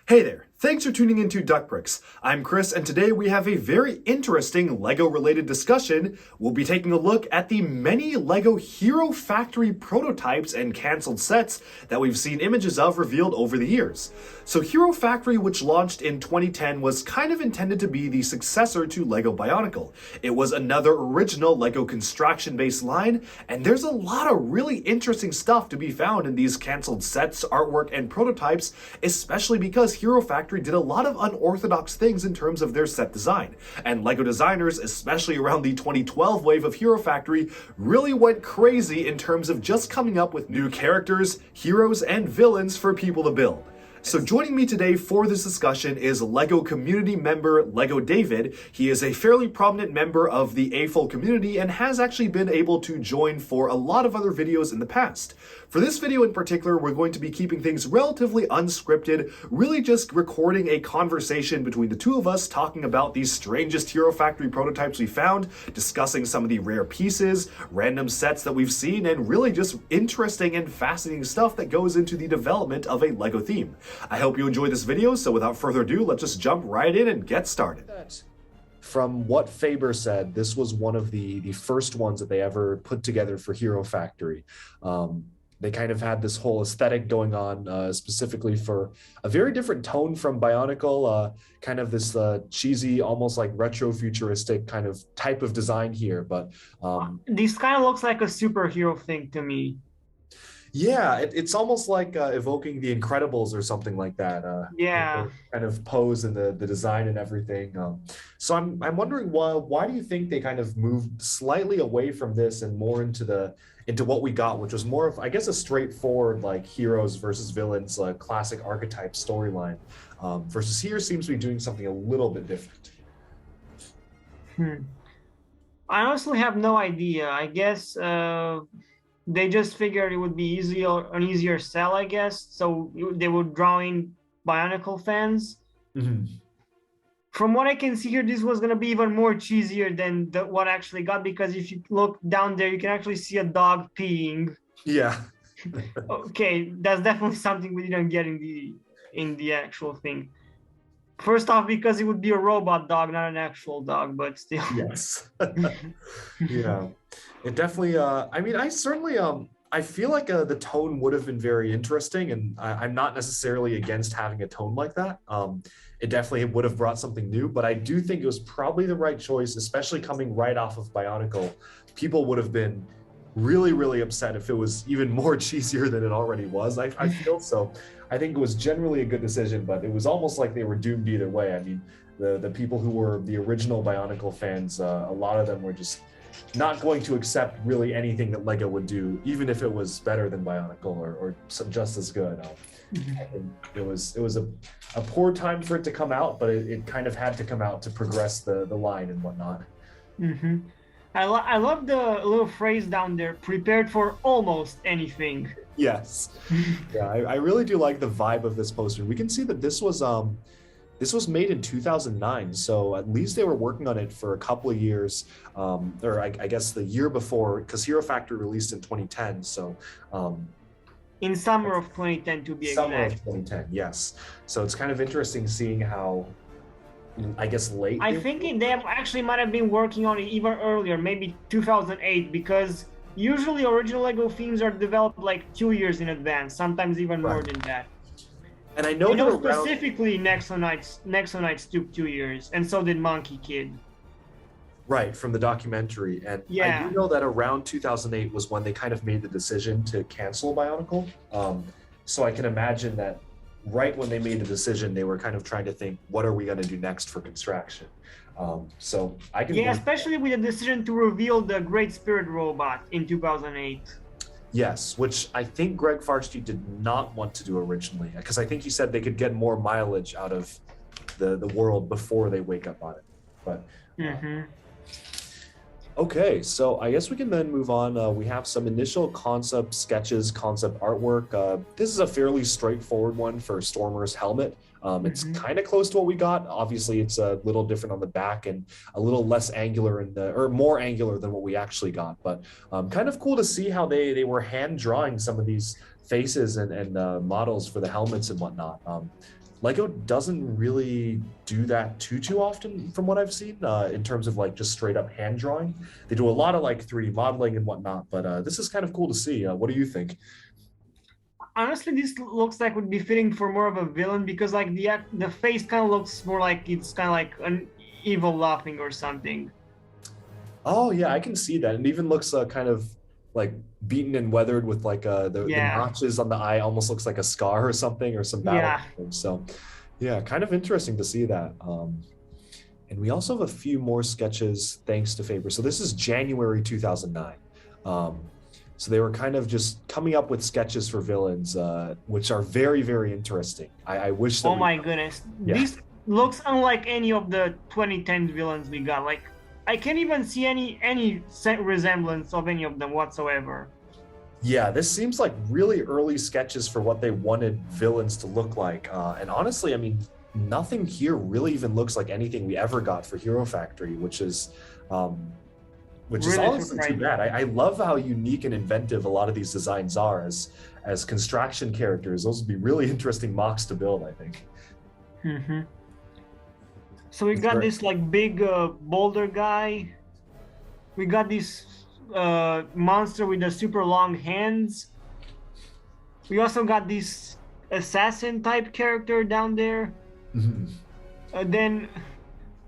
Hey there, thanks for tuning into Duck Bricks. I'm Chris, and today we have a very interesting LEGO-related discussion. We'll be taking a look at the many LEGO Hero Factory prototypes and canceled sets that we've seen images of revealed over the years. So Hero Factory, which launched in 2010, was kind of intended to be the successor to LEGO Bionicle. It was another original LEGO construction-based line, and there's a lot of really interesting stuff to be found in these canceled sets, artwork, and prototypes, especially because Hero Factory did a lot of unorthodox things in terms of their set design, and LEGO designers, especially around the 2012 wave of Hero Factory, really went crazy in terms of just coming up with new characters, heroes, and villains for people to build. So joining me today for this discussion is LEGO community member LEGO David. He is a fairly prominent member of the AFOL community and has actually been able to join for a lot of other videos in the past. For this video in particular, we're going to be keeping things relatively unscripted, really just recording a conversation between the two of us talking about these strangest Hero Factory prototypes we found, discussing some of the rare pieces, random sets that we've seen, and really just interesting and fascinating stuff that goes into the development of a LEGO theme. I hope you enjoyed this video, so without further ado, let's just jump right in and get started. From what Faber said, this was one of the first ones that they ever put together for Hero Factory. They kind of had this whole aesthetic going on, specifically for a very different tone from Bionicle, kind of this cheesy, almost like retro-futuristic kind of type of design here. But this kind of looks like a superhero thing to me. yeah, it's almost like evoking the Incredibles or something like that. Yeah. Kind of pose and the design and everything. So I'm wondering why do you think they kind of moved slightly away from this and more into what we got, which was more of, I guess, a straightforward like heroes versus villains, classic archetype storyline, versus here seems to be doing something a little bit different. I honestly have no idea. I guess they just figured it would be an easier sell, I guess. So they would draw in Bionicle fans. Mm-hmm. From what I can see here, this was going to be even more cheesier than what actually got, because if you look down there, you can actually see a dog peeing. Yeah. Okay, that's definitely something we didn't get in the actual thing. First off, because it would be a robot dog, not an actual dog, but still. Yes. Yeah. It definitely, I mean, I certainly, I feel like the tone would have been very interesting, and I'm not necessarily against having a tone like that. It definitely would have brought something new, but I do think it was probably the right choice, especially coming right off of Bionicle. People would have been really, really upset if it was even more cheesier than it already was. I feel so. I think it was generally a good decision, but it was almost like they were doomed either way. I mean, the people who were the original Bionicle fans, a lot of them were just not going to accept really anything that LEGO would do, even if it was better than Bionicle or just as good. I think it was a poor time for it to come out, but it kind of had to come out to progress the line and whatnot. Mm-hmm. I love the little phrase down there, prepared for almost anything. Yes. Yeah, I really do like the vibe of this poster. We can see that this was made in 2009, so at least they were working on it for a couple of years, or I guess the year before, because Hero Factory released in 2010, so... in summer of 2010, to be summer exact. Of 2010, yes. So it's kind of interesting seeing how, I guess, late... I think they actually might have been working on it even earlier, maybe 2008, because usually original LEGO themes are developed like 2 years in advance, sometimes even more than that. And I know specifically Nexonites took 2 years, and so did Monkey Kid. Right, from the documentary. And yeah. I do know that around 2008 was when they kind of made the decision to cancel Bionicle. So I can imagine that right when they made the decision, they were kind of trying to think, what are we going to do next for construction? So I can... Yeah, especially with the decision to reveal the Great Spirit robot in 2008. Yes, which I think Greg Farshti did not want to do originally, because I think he said they could get more mileage out of the world before they wake up on it. But okay, so I guess we can then move on. We have some initial concept sketches, concept artwork. This is a fairly straightforward one for Stormer's helmet. It's kind of close to what we got. Obviously, it's a little different on the back and a little less angular or more angular than what we actually got. But kind of cool to see how they were hand drawing some of these faces and models for the helmets and whatnot. Lego doesn't really do that too often from what I've seen in terms of like just straight up hand drawing. They do a lot of like 3D modeling and whatnot, but this is kind of cool to see. What do you think? Honestly, this looks like would be fitting for more of a villain because like the face kind of looks more like it's kind of like an evil laughing or something. Oh yeah, I can see that. It even looks kind of like beaten and weathered with like the Yeah, notches on the eye almost looks like a scar or something or some battle yeah. damage. So yeah, kind of interesting to see that. And we also have a few more sketches thanks to Faber. So this is January 2009. Um, so they were kind of just coming up with sketches for villains, which are very, very interesting. I wish that Oh my goodness, yeah. this looks unlike any of the 2010 villains we got. Like, I can't even see any resemblance of any of them whatsoever. Yeah, this seems like really early sketches for what they wanted villains to look like. And honestly, I mean, nothing here really even looks like anything we ever got for Hero Factory, which is Really honestly too surprising. bad. I love how unique and inventive a lot of these designs are as construction characters. Those would be really interesting mocks to build, I think. Mm-hmm. So we It's got great. this like big boulder guy. We got this monster with the super long hands. We also got this assassin type character down there. Mhm. Then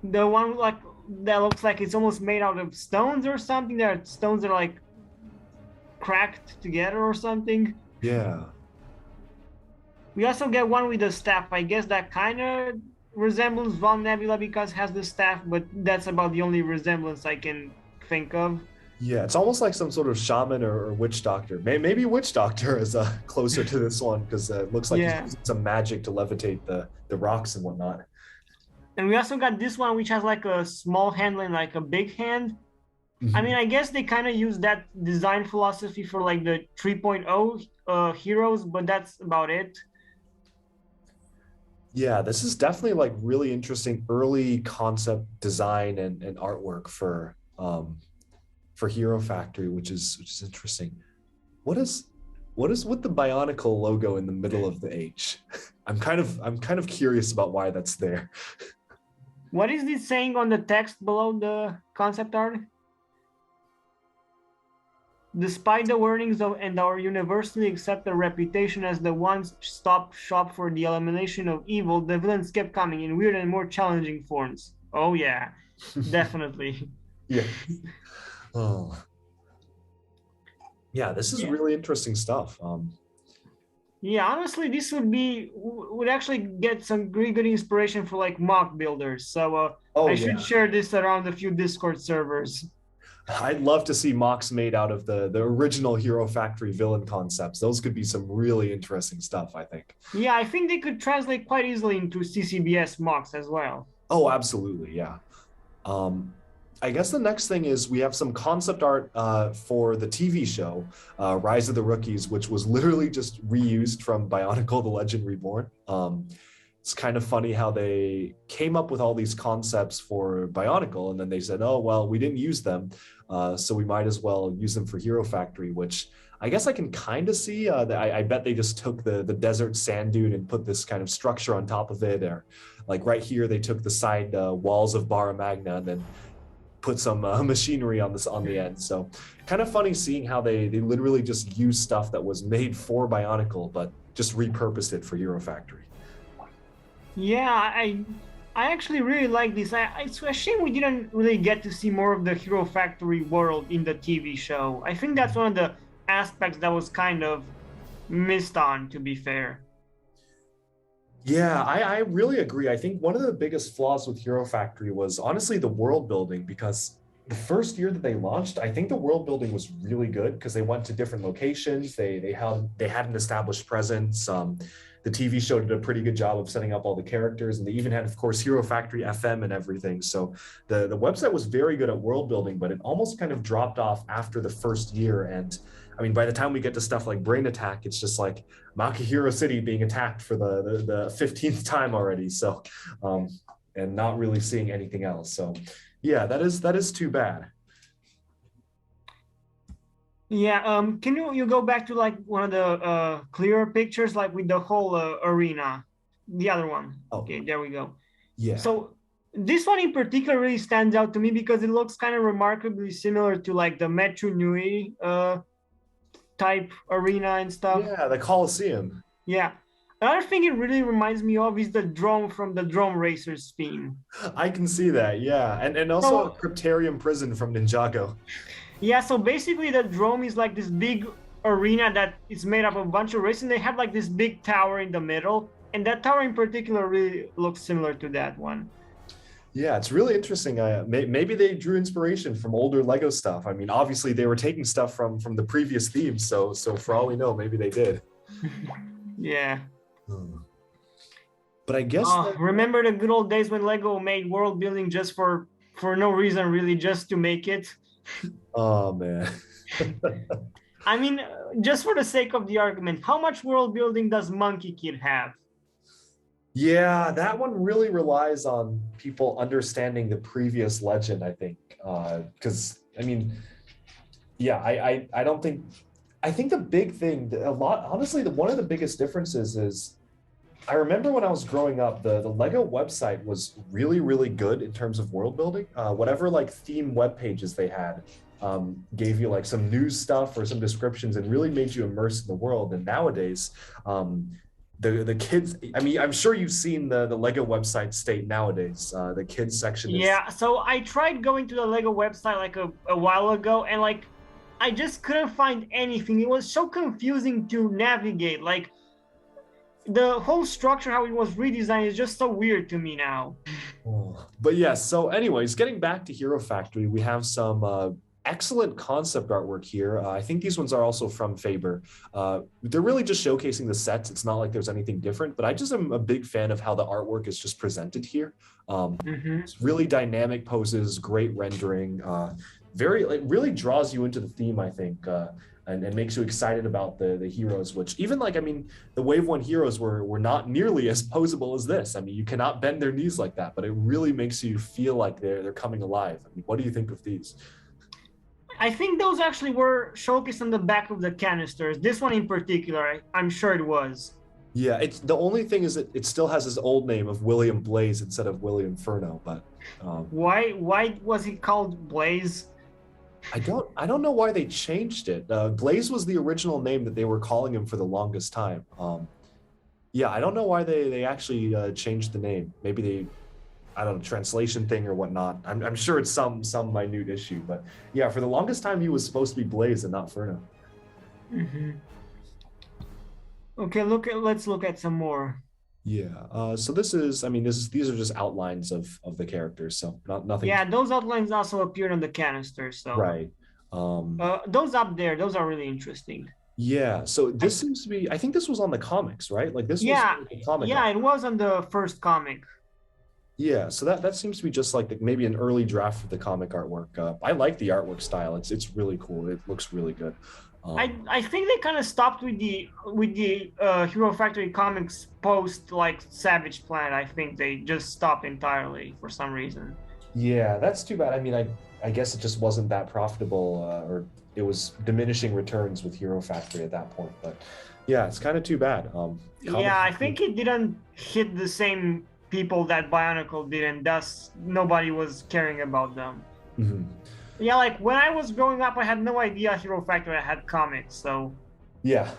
the one like that looks like it's almost made out of stones or something. That stones are like cracked together or something. Yeah. We also get one with the staff. I guess that kind of resembles Von Nebula because it has the staff, but that's about the only resemblance I can think of. Yeah, it's almost like some sort of shaman or witch doctor. Maybe witch doctor is closer to this one because it looks like he's Yeah. using some magic to levitate the rocks and whatnot. And we also got this one, which has like a small hand and like a big hand. I mean, I guess they kind of use that design philosophy for like the 3.0 heroes, but that's about it. Yeah, this is definitely like really interesting early concept design and artwork for Hero Factory, which is interesting. What is with the Bionicle logo in the middle of the H? I'm kind of curious about why that's there. What is this saying on the text below the concept art? Despite the warnings of and our universally accepted reputation as the one-stop shop for the elimination of evil, the villains kept coming in weird and more challenging forms. Oh yeah, definitely. Yeah. Oh. Yeah, this is Yeah. really interesting stuff. Yeah, honestly, this would actually get some really good inspiration for like mock builders. So I should share this around a few Discord servers. I'd love to see mocks made out of the original Hero Factory villain concepts. Those could be some really interesting stuff, I think. Yeah, I think they could translate quite easily into CCBS mocks as well. Oh, absolutely, yeah. I guess the next thing is we have some concept art for the TV show, Rise of the Rookies, which was literally just reused from Bionicle: The Legend Reborn. It's kind of funny how they came up with all these concepts for Bionicle, and then they said, "Oh, well, we didn't use them, so we might as well use them for Hero Factory," which I guess I can kind of see. I bet they just took the desert sand dune and put this kind of structure on top of it, or like right here, they took the side walls of Barra Magna and then put some machinery on the end. So kind of funny seeing how they literally just used stuff that was made for Bionicle, but just repurposed it for Hero Factory. Yeah, I actually really like this. It's a shame we didn't really get to see more of the Hero Factory world in the TV show. I think that's one of the aspects that was kind of missed on, to be fair. Yeah, I really agree. I think one of the biggest flaws with Hero Factory was honestly the world building, because the first year that they launched, I think the world building was really good because they went to different locations. They had an established presence. The TV show did a pretty good job of setting up all the characters, and they even had, of course, Hero Factory FM and everything. So the website was very good at world building, but it almost kind of dropped off after the first year. And I mean, by the time we get to stuff like Brain Attack, it's just like Makahiro City being attacked for the 15th time already. So, and not really seeing anything else. So, yeah, that is too bad. Yeah, can you go back to like one of the clearer pictures, like with the whole arena? the other one. Oh. Okay, there we go. Yeah. So this one in particular really stands out to me because it looks kind of remarkably similar to like the Metro Nui type arena and stuff. Yeah, the Coliseum. Yeah. Another thing it really reminds me of is the drone from the Drone Racers theme. I can see that, yeah. And also So- a Cryptarium prison from Ninjago. Yeah, so basically the drone is like this big arena that is made up of a bunch of races, and they have like this big tower in the middle, and that tower in particular really looks similar to that one. Yeah, it's really interesting. Maybe they drew inspiration from older Lego stuff. I mean, obviously they were taking stuff from the previous themes, so for all we know, maybe they did. Yeah. But I guess remember the good old days when Lego made world building just for no reason, really, just to make it? Oh man. I mean, just for the sake of the argument, how much world building does Monkey Kid have? Yeah, that one really relies on people understanding the previous legend, I think. Because I mean, yeah, I don't think I think the big thing, honestly, one of the biggest differences is I remember when I was growing up, the Lego website was really, really good in terms of world building. Whatever like theme web pages they had gave you like some news stuff or some descriptions and really made you immersed in the world. And nowadays, the kids, I mean, I'm sure you've seen the Lego website state nowadays. The kids section is... Yeah, so I tried going to the Lego website like a while ago, and like I just couldn't find anything. It was so confusing to navigate. Like the whole structure, how it was redesigned, is just so weird to me now. But yes, so anyways, getting back to Hero Factory, we have some excellent concept artwork here. I think these ones are also from Faber. They're really just showcasing the sets. It's not like there's anything different, but I just am a big fan of how the artwork is just presented here. It's really dynamic poses, great rendering, it really draws you into the theme, I think, and makes you excited about the heroes, which even like, I mean, the Wave 1 heroes were not nearly as posable as this. I mean, you cannot bend their knees like that, but it really makes you feel like they're coming alive. I mean, what do you think of these? I think those actually were showcased on the back of the canisters. This one in particular, I'm sure it was. Yeah, it's the only thing is that it still has his old name of William Blaze instead of William Furno, but why was he called Blaze? I don't know why they changed it. Blaze was the original name that they were calling him for the longest time. Yeah, I don't know why they actually changed the name. Maybe they, I don't know, translation thing or whatnot. I'm sure it's some minute issue, but yeah, for the longest time he was supposed to be Blaze and not Furno. Okay, let's look at some more. Yeah. So this is, I mean, these are just outlines of the characters, so nothing. Yeah, those outlines also appeared on the canisters. So right. Those up there, those are really interesting. Yeah. So this seems to be, I think this was on the comics, right? Like this yeah, was the comic. Yeah, it was on the first comic. Yeah, so that seems to be just like maybe an early draft of the comic artwork. I like the artwork style. It's really cool. It looks really good. I think they kind of stopped with the Hero Factory comics post like Savage Planet. I think they just stopped entirely for some reason. Yeah, that's too bad. I mean, I guess it just wasn't that profitable, or it was diminishing returns with Hero Factory at that point. But yeah, it's kind of too bad. Yeah, I think it didn't hit the same people that Bionicle did, and thus nobody was caring about them. Yeah, like when I was growing up, I had no idea Hero Factory had comics, so... Yeah.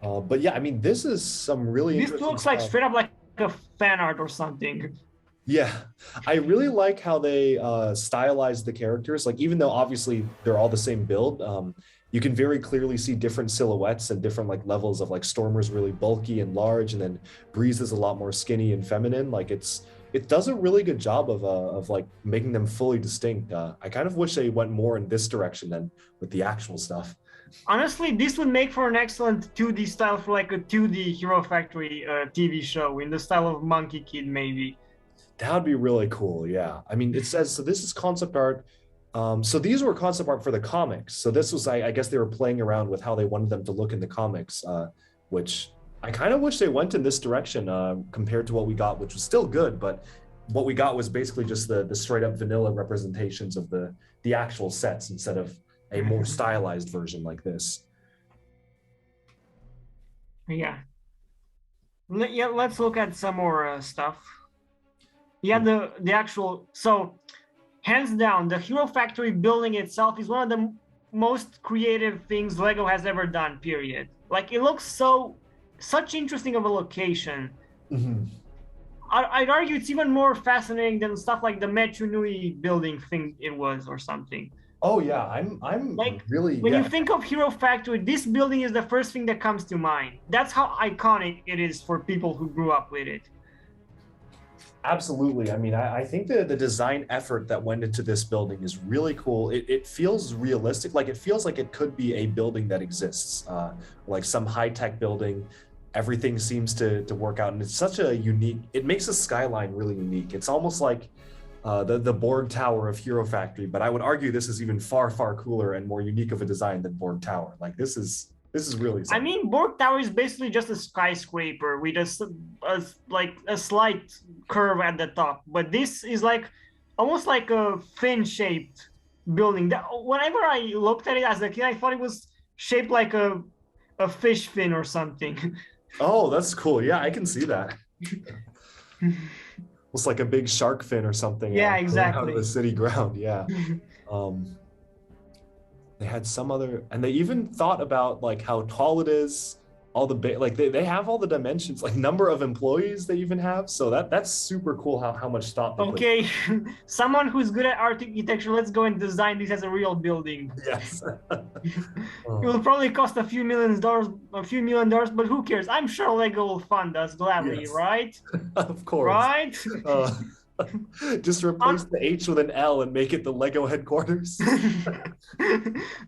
But yeah, I mean, this is some really This looks like straight up like a fan art or something. Yeah, I really like how they stylized the characters. Like, even though obviously they're all the same build, you can very clearly see different silhouettes and different like levels of like Stormer's really bulky and large, and then Breeze is a lot more skinny and feminine. Like it does a really good job of like making them fully distinct. I kind of wish they went more in this direction than with the actual stuff. Honestly, this would make for an excellent 2D style for like a 2D Hero Factory TV show in the style of Monkey Kid, maybe. That would be really cool. Yeah. I mean, it says, so this is concept art. So these were concept art for the comics. So this was, I guess they were playing around with how they wanted them to look in the comics, which I kind of wish they went in this direction compared to what we got, which was still good, but what we got was basically just the straight up vanilla representations of the actual sets instead of a more stylized version like this. Yeah. Yeah, let's look at some more stuff. Yeah, the actual, so hands down, the Hero Factory building itself is one of the most creative things Lego has ever done, period. Like, it looks such interesting of a location. Mhm. I'd argue it's even more fascinating than stuff like the Metro Nui building thing it was or something. Oh yeah, I'm Like, really, when you yeah. think of Hero Factory, this building is the first thing that comes to mind. That's how iconic it is for people who grew up with it. Absolutely. I mean, I think the design effort that went into this building is really cool. It feels realistic. Like it feels like it could be a building that exists, like some high-tech building. Everything seems to work out, and it's such a unique. It makes the skyline really unique. It's almost like the Borg Tower of Hero Factory, but I would argue this is even far cooler and more unique of a design than Borg Tower. Like this is really I something. mean, Borg Tower is basically just a skyscraper with like a slight curve at the top, but this is like almost like a fin-shaped building. That whenever I looked at it as a kid, I thought it was shaped like a fish fin or something. Oh, that's cool. Yeah, I can see that. Looks like a big shark fin or something. Yeah, Coming out of exactly. the city ground. Yeah. Um, they had some other, and they even thought about like how tall it is, all the like they have all the dimensions, like number of employees they even have. So that's super cool how much thought they put. Okay, someone who's good at architecture, let's go and design this as a real building. Yes. It will probably cost a few million dollars, but who cares? I'm sure Lego will fund us gladly, Yes. right? Of course. Right? Uh, just replace the H with an L and make it the Lego headquarters.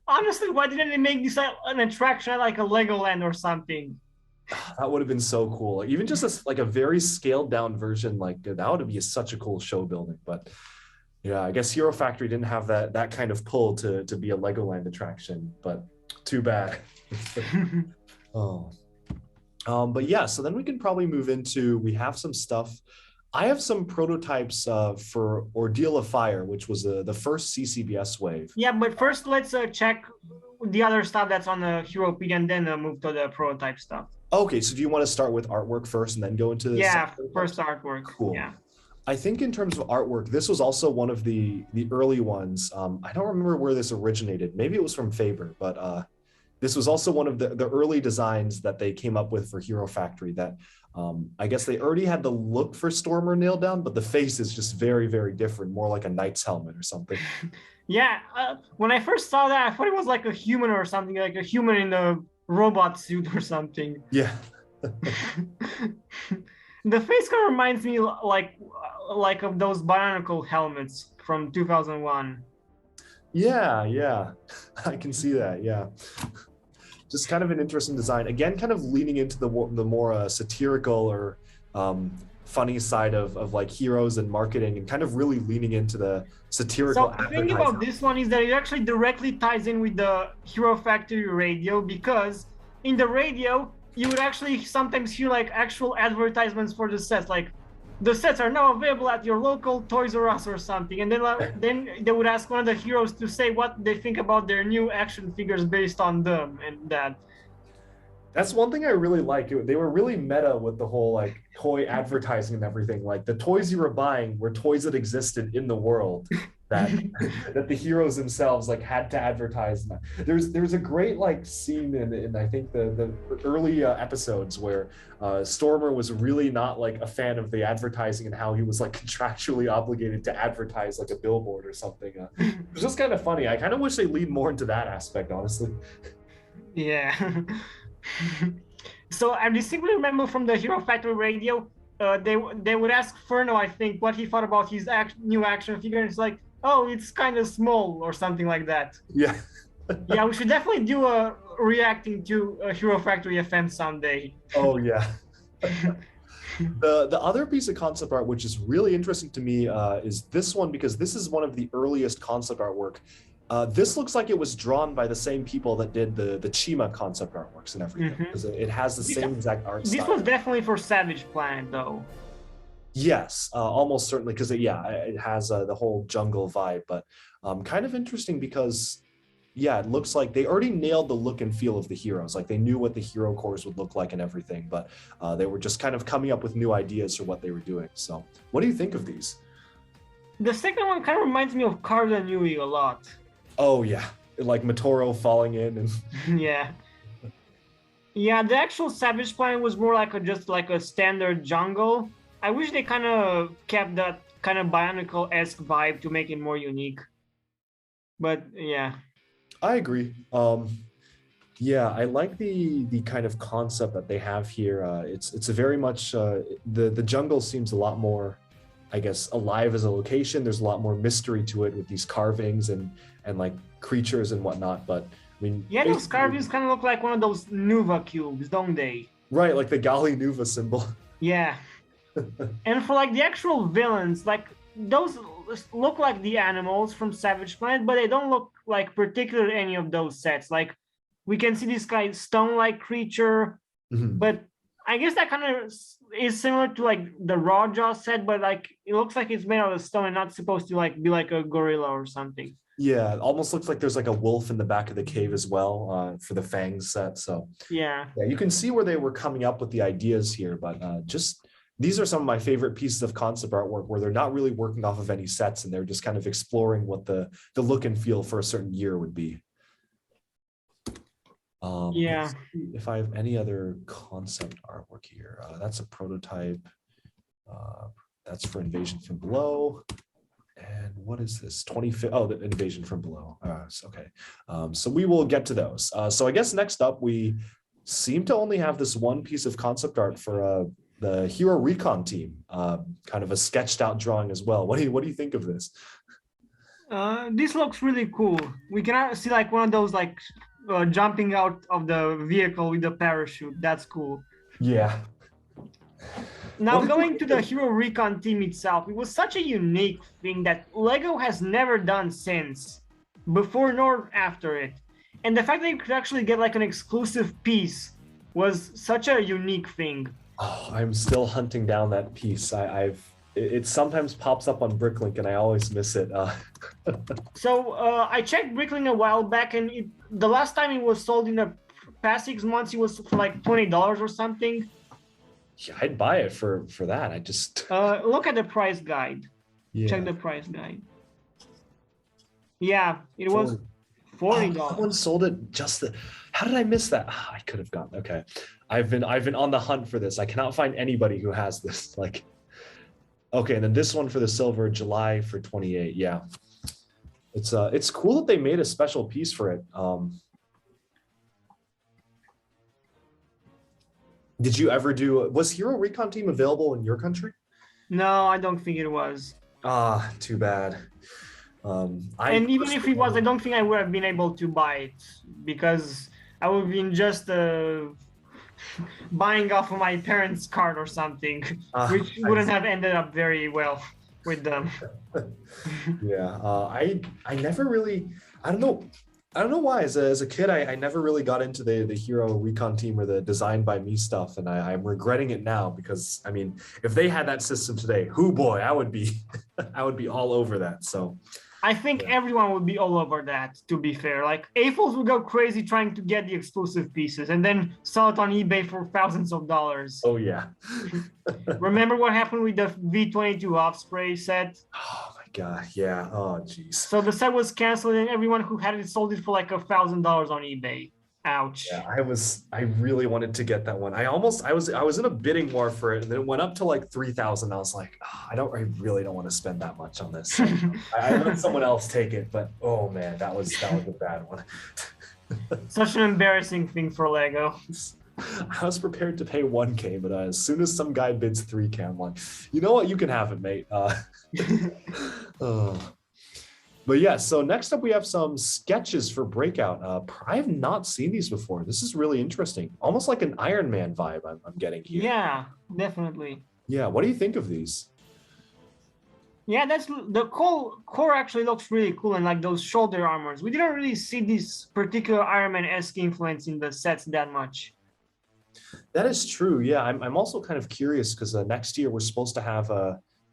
Honestly, why didn't they make this an attraction like a Legoland or something? That would have been so cool. Like, even just like a very scaled down version, like that would be such a cool show building. But yeah, I guess Hero Factory didn't have that kind of pull to be a Legoland attraction. But too bad. Oh. But yeah, so then we can probably move into, we have some stuff. I have some prototypes for Ordeal of Fire, which was the first CCBS wave. Yeah, but first let's check the other stuff that's on the Heropedia and then move to the prototype stuff. Okay, so do you want to start with artwork first and then go into the Yeah, first artwork. Cool. Yeah. I think in terms of artwork, this was also one of the early ones. I don't remember where this originated. Maybe it was from Faber, but this was also one of the early designs that they came up with for Hero Factory that I guess they already had the look for Stormer nailed down, but the face is just very different, more like a knight's helmet or something. Yeah, when I first saw that, I thought it was like a human or something, like a human in a robot suit or something. Yeah. The face kind of reminds me like of those Bionicle helmets from 2001. Yeah. I can see that. Yeah. Just kind of an interesting design. Again, kind of leaning into the more satirical or funny side of like heroes and marketing, and kind of really leaning into the satirical. So the thing about this one is that it actually directly ties in with the Hero Factory radio, because in the radio you would actually sometimes hear like actual advertisements for the sets, like the sets are now available at your local Toys R Us or something, and then they would ask one of the heroes to say what they think about their new action figures based on them, and that. That's one thing I really like. They were really meta with the whole like toy advertising and everything. Like the toys you were buying were toys that existed in the world that that the heroes themselves like had to advertise. There's a great like scene in I think the early episodes where Stormer was really not like a fan of the advertising and how he was like contractually obligated to advertise like a billboard or something. It was just kind of funny. I kind of wish they leaned more into that aspect, honestly. Yeah. So I distinctly remember from the Hero Factory radio, they would ask Furno, I think, what he thought about his new action figure, and it's like, oh, it's kind of small or something like that. Yeah. Yeah, we should definitely do a reacting to a Hero Factory FM someday. Oh yeah. The other piece of concept art, which is really interesting to me, is this one, because this is one of the earliest concept artwork. This looks like it was drawn by the same people that did the Chima concept artworks and everything, because it has the same exact art style. This was definitely for Savage Planet, though. Yes, almost certainly, because it has the whole jungle vibe, but kind of interesting because yeah, it looks like they already nailed the look and feel of the heroes. Like they knew what the hero cores would look like and everything, but they were just kind of coming up with new ideas for what they were doing. So what do you think of these? The second one kind of reminds me of Carla Nui a lot. Oh yeah, like Matoro falling in and Yeah. Yeah, the actual Savage Planet was more like just like a standard jungle. I wish they kind of kept that kind of Bionicle-esque vibe to make it more unique. But yeah. I agree. Yeah, I like the kind of concept that they have here. It's a very much the jungle seems a lot more, I guess, alive as a location. There's a lot more mystery to it with these carvings and like creatures and whatnot. But I mean, Yeah, those carvings kind of look like one of those Nuva cubes, don't they? right, like the Gali Nuva symbol. Yeah. And for like the actual villains, like those look like the animals from Savage Planet, but they don't look like particular any of those sets. Like we can see this kind of stone-like creature, Mhm. but I guess that kind of is similar to like the Raja set, but like it looks like it's made out of stone and not supposed to like be like a gorilla or something. Yeah, it almost looks like there's like a wolf in the back of the cave as well for the Fangs set. So Yeah. yeah, you can see where they were coming up with the ideas here, but just these are some of my favorite pieces of concept artwork where they're not really working off of any sets and they're just kind of exploring what the look and feel for a certain year would be. Yeah. Let's see if I have any other concept artwork here. That's a prototype. That's for Invasion from Below. And what is this? 25th. Oh, the Invasion from Below. Okay. So we will get to those. So I guess next up, we seem to only have this one piece of concept art for the Hero Recon team. Kind of a sketched out drawing as well. What do you think of this? This looks really cool. We can see like one of those like jumping out of the vehicle with the parachute. That's cool. Yeah. Now going to the Hero Recon team itself, it was such a unique thing that LEGO has never done since, before nor after it. And the fact that you could actually get like an exclusive piece was such a unique thing. Oh, I'm still hunting down that piece. It sometimes pops up on Bricklink and I always miss it. So I checked Bricklink a while back, and the last time it was sold in the past 6 months, it was for like $20 or something. Yeah, I'd buy it for that. I just look at the price guide. yeah. Check the price guide. Yeah, it was $40. Someone sold it just how did I miss that? I could have gotten okay. I've been on the hunt for this. I cannot find anybody who has this. Like, okay, and then this one for the silver, July for 28. Yeah, it's cool that they made a special piece for it. Did you ever was Hero Recon Team available in your country? No, I don't think it was. Ah, too bad. And even if it was, I don't think I would have been able to buy it because I would have been just buying off of my parents' card or something, which wouldn't have ended up very well with them. Yeah, I never really, I don't know why. As a kid, I never really got into the Hero Recon Team or the Design by Me stuff, and I'm regretting it now because I mean, if they had that system today, hoo boy, I would be I would be all over that. So I think everyone would be all over that, to be fair. Like, AFOs would go crazy trying to get the exclusive pieces and then sell it on eBay for thousands of dollars. oh yeah. Remember what happened with the V22 Osprey set? Oh my god, yeah. Oh jeez. So the set was canceled and everyone who had it sold it for like $1,000 on eBay. Ouch. Yeah, I really wanted to get that one. I was in a bidding war for it, and then it went up to like 3,000. I was like, oh, I really don't want to spend that much on this. So I let someone else take it, but oh man, that was a bad one. Such an embarrassing thing for LEGO. I was prepared to pay 1K, but as soon as some guy bids 3K, I'm like, you know what, you can have it, mate. But yeah, so next up we have some sketches for Breakout. I have not seen these before. This is really interesting. Almost like an Iron Man vibe I'm getting here. Yeah, definitely. Yeah, what do you think of these? Yeah, that's the core actually looks really cool, and like those shoulder armors. We didn't really see this particular Iron Man-esque influence in the sets that much. That is true. Yeah, I'm also kind of curious because next year we're supposed to have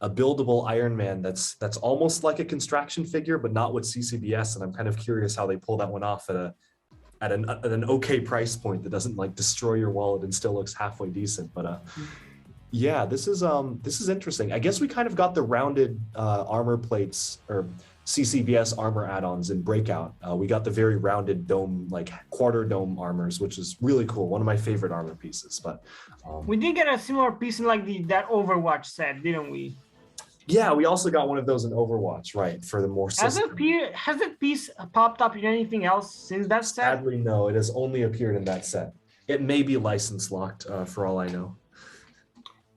a buildable Iron Man that's almost like a construction figure, but not with CCBS. And I'm kind of curious how they pull that one off at an okay price point that doesn't like destroy your wallet and still looks halfway decent. But yeah, this is interesting. I guess we kind of got the rounded armor plates or CCBS armor add-ons in Breakout. We got the very rounded dome, like quarter dome armors, which is really cool. One of my favorite armor pieces. But we did get a similar piece in like that Overwatch set, didn't we? yeah, we also got one of those in Overwatch, right? For the more Has that piece popped up in anything else since that set? Sadly, no. It has only appeared in that set. It may be license locked, for all I know.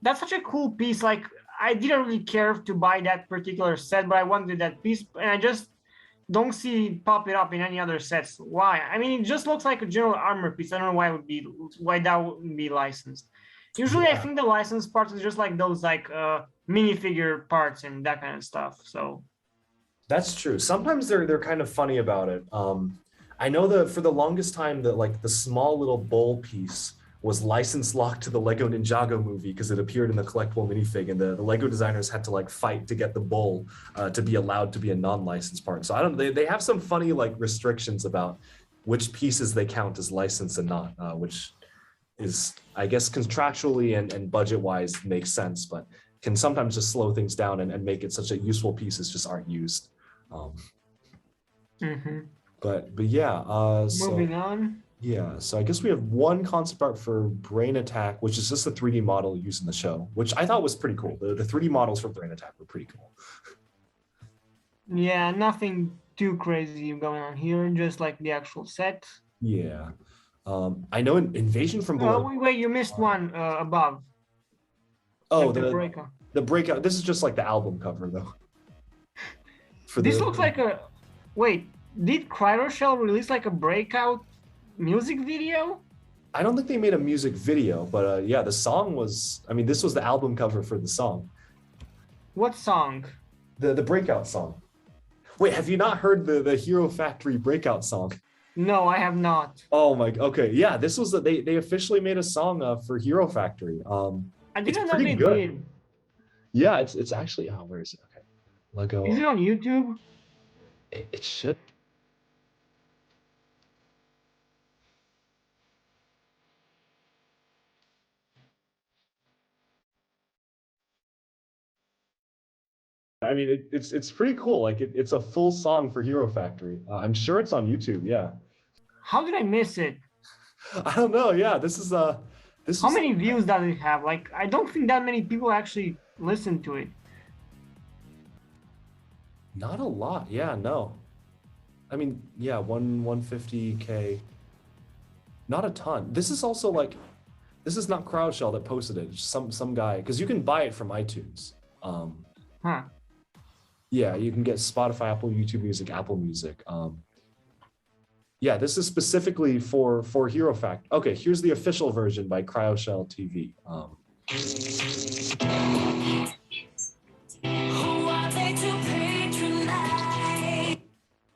That's such a cool piece. Like, I didn't really care to buy that particular set, but I wanted that piece, and I just don't see it popping up in any other sets. Why? I mean, it just looks like a general armor piece. I don't know why that wouldn't be licensed. Usually, Yeah. I think the licensed parts is just like those like minifigure parts and that kind of stuff. So That's true. Sometimes they're kind of funny about it. I know that for the longest time that like the small little bowl piece was license locked to the Lego Ninjago movie because it appeared in the collectible minifig, and the Lego designers had to like fight to get the bowl to be allowed to be a non-licensed part. So I don't. They have some funny like restrictions about which pieces they count as licensed and not, which is I guess contractually and budget wise makes sense, but can sometimes just slow things down and make it such a useful pieces just aren't used. But yeah. moving on. Yeah, so I guess we have one concept art for Brain Attack, which is just a 3D model used in the show, which I thought was pretty cool. The 3D models for Brain Attack were pretty cool. Yeah, nothing too crazy going on here, just like the actual set. Yeah. I know Invasion from Below. Wait, you missed one above. Oh, like the Breakout. The Breakout. This is just like the album cover, though. This looks like a... Wait, did Cryoshell release like a Breakout music video? I don't think they made a music video, but yeah, the song was... I mean, this was the album cover for the song. What song? The Breakout song. Wait, have you not heard the Hero Factory Breakout song? No, I have not. Oh my... Okay, yeah, this was... They officially made a song for Hero Factory. I didn't know pretty they good. did. Yeah, it's actually... Oh, where is it? Okay. Lego... Is it on YouTube? It should... I mean, it's pretty cool. Like it's a full song for Hero Factory. I'm sure it's on YouTube. Yeah. How did I miss it? I don't know. Yeah, this is this. How many views does it have? Like, I don't think that many people actually listen to it. Not a lot. Yeah, no. I mean, yeah, 150K. Not a ton. This is also like, this is not CrowdShell that posted it. It's some guy, because you can buy it from iTunes. Huh. Yeah, you can get Spotify, Apple, YouTube Music, Apple Music. Yeah, this is specifically for Hero Fact. Okay, here's the official version by CryoShell TV.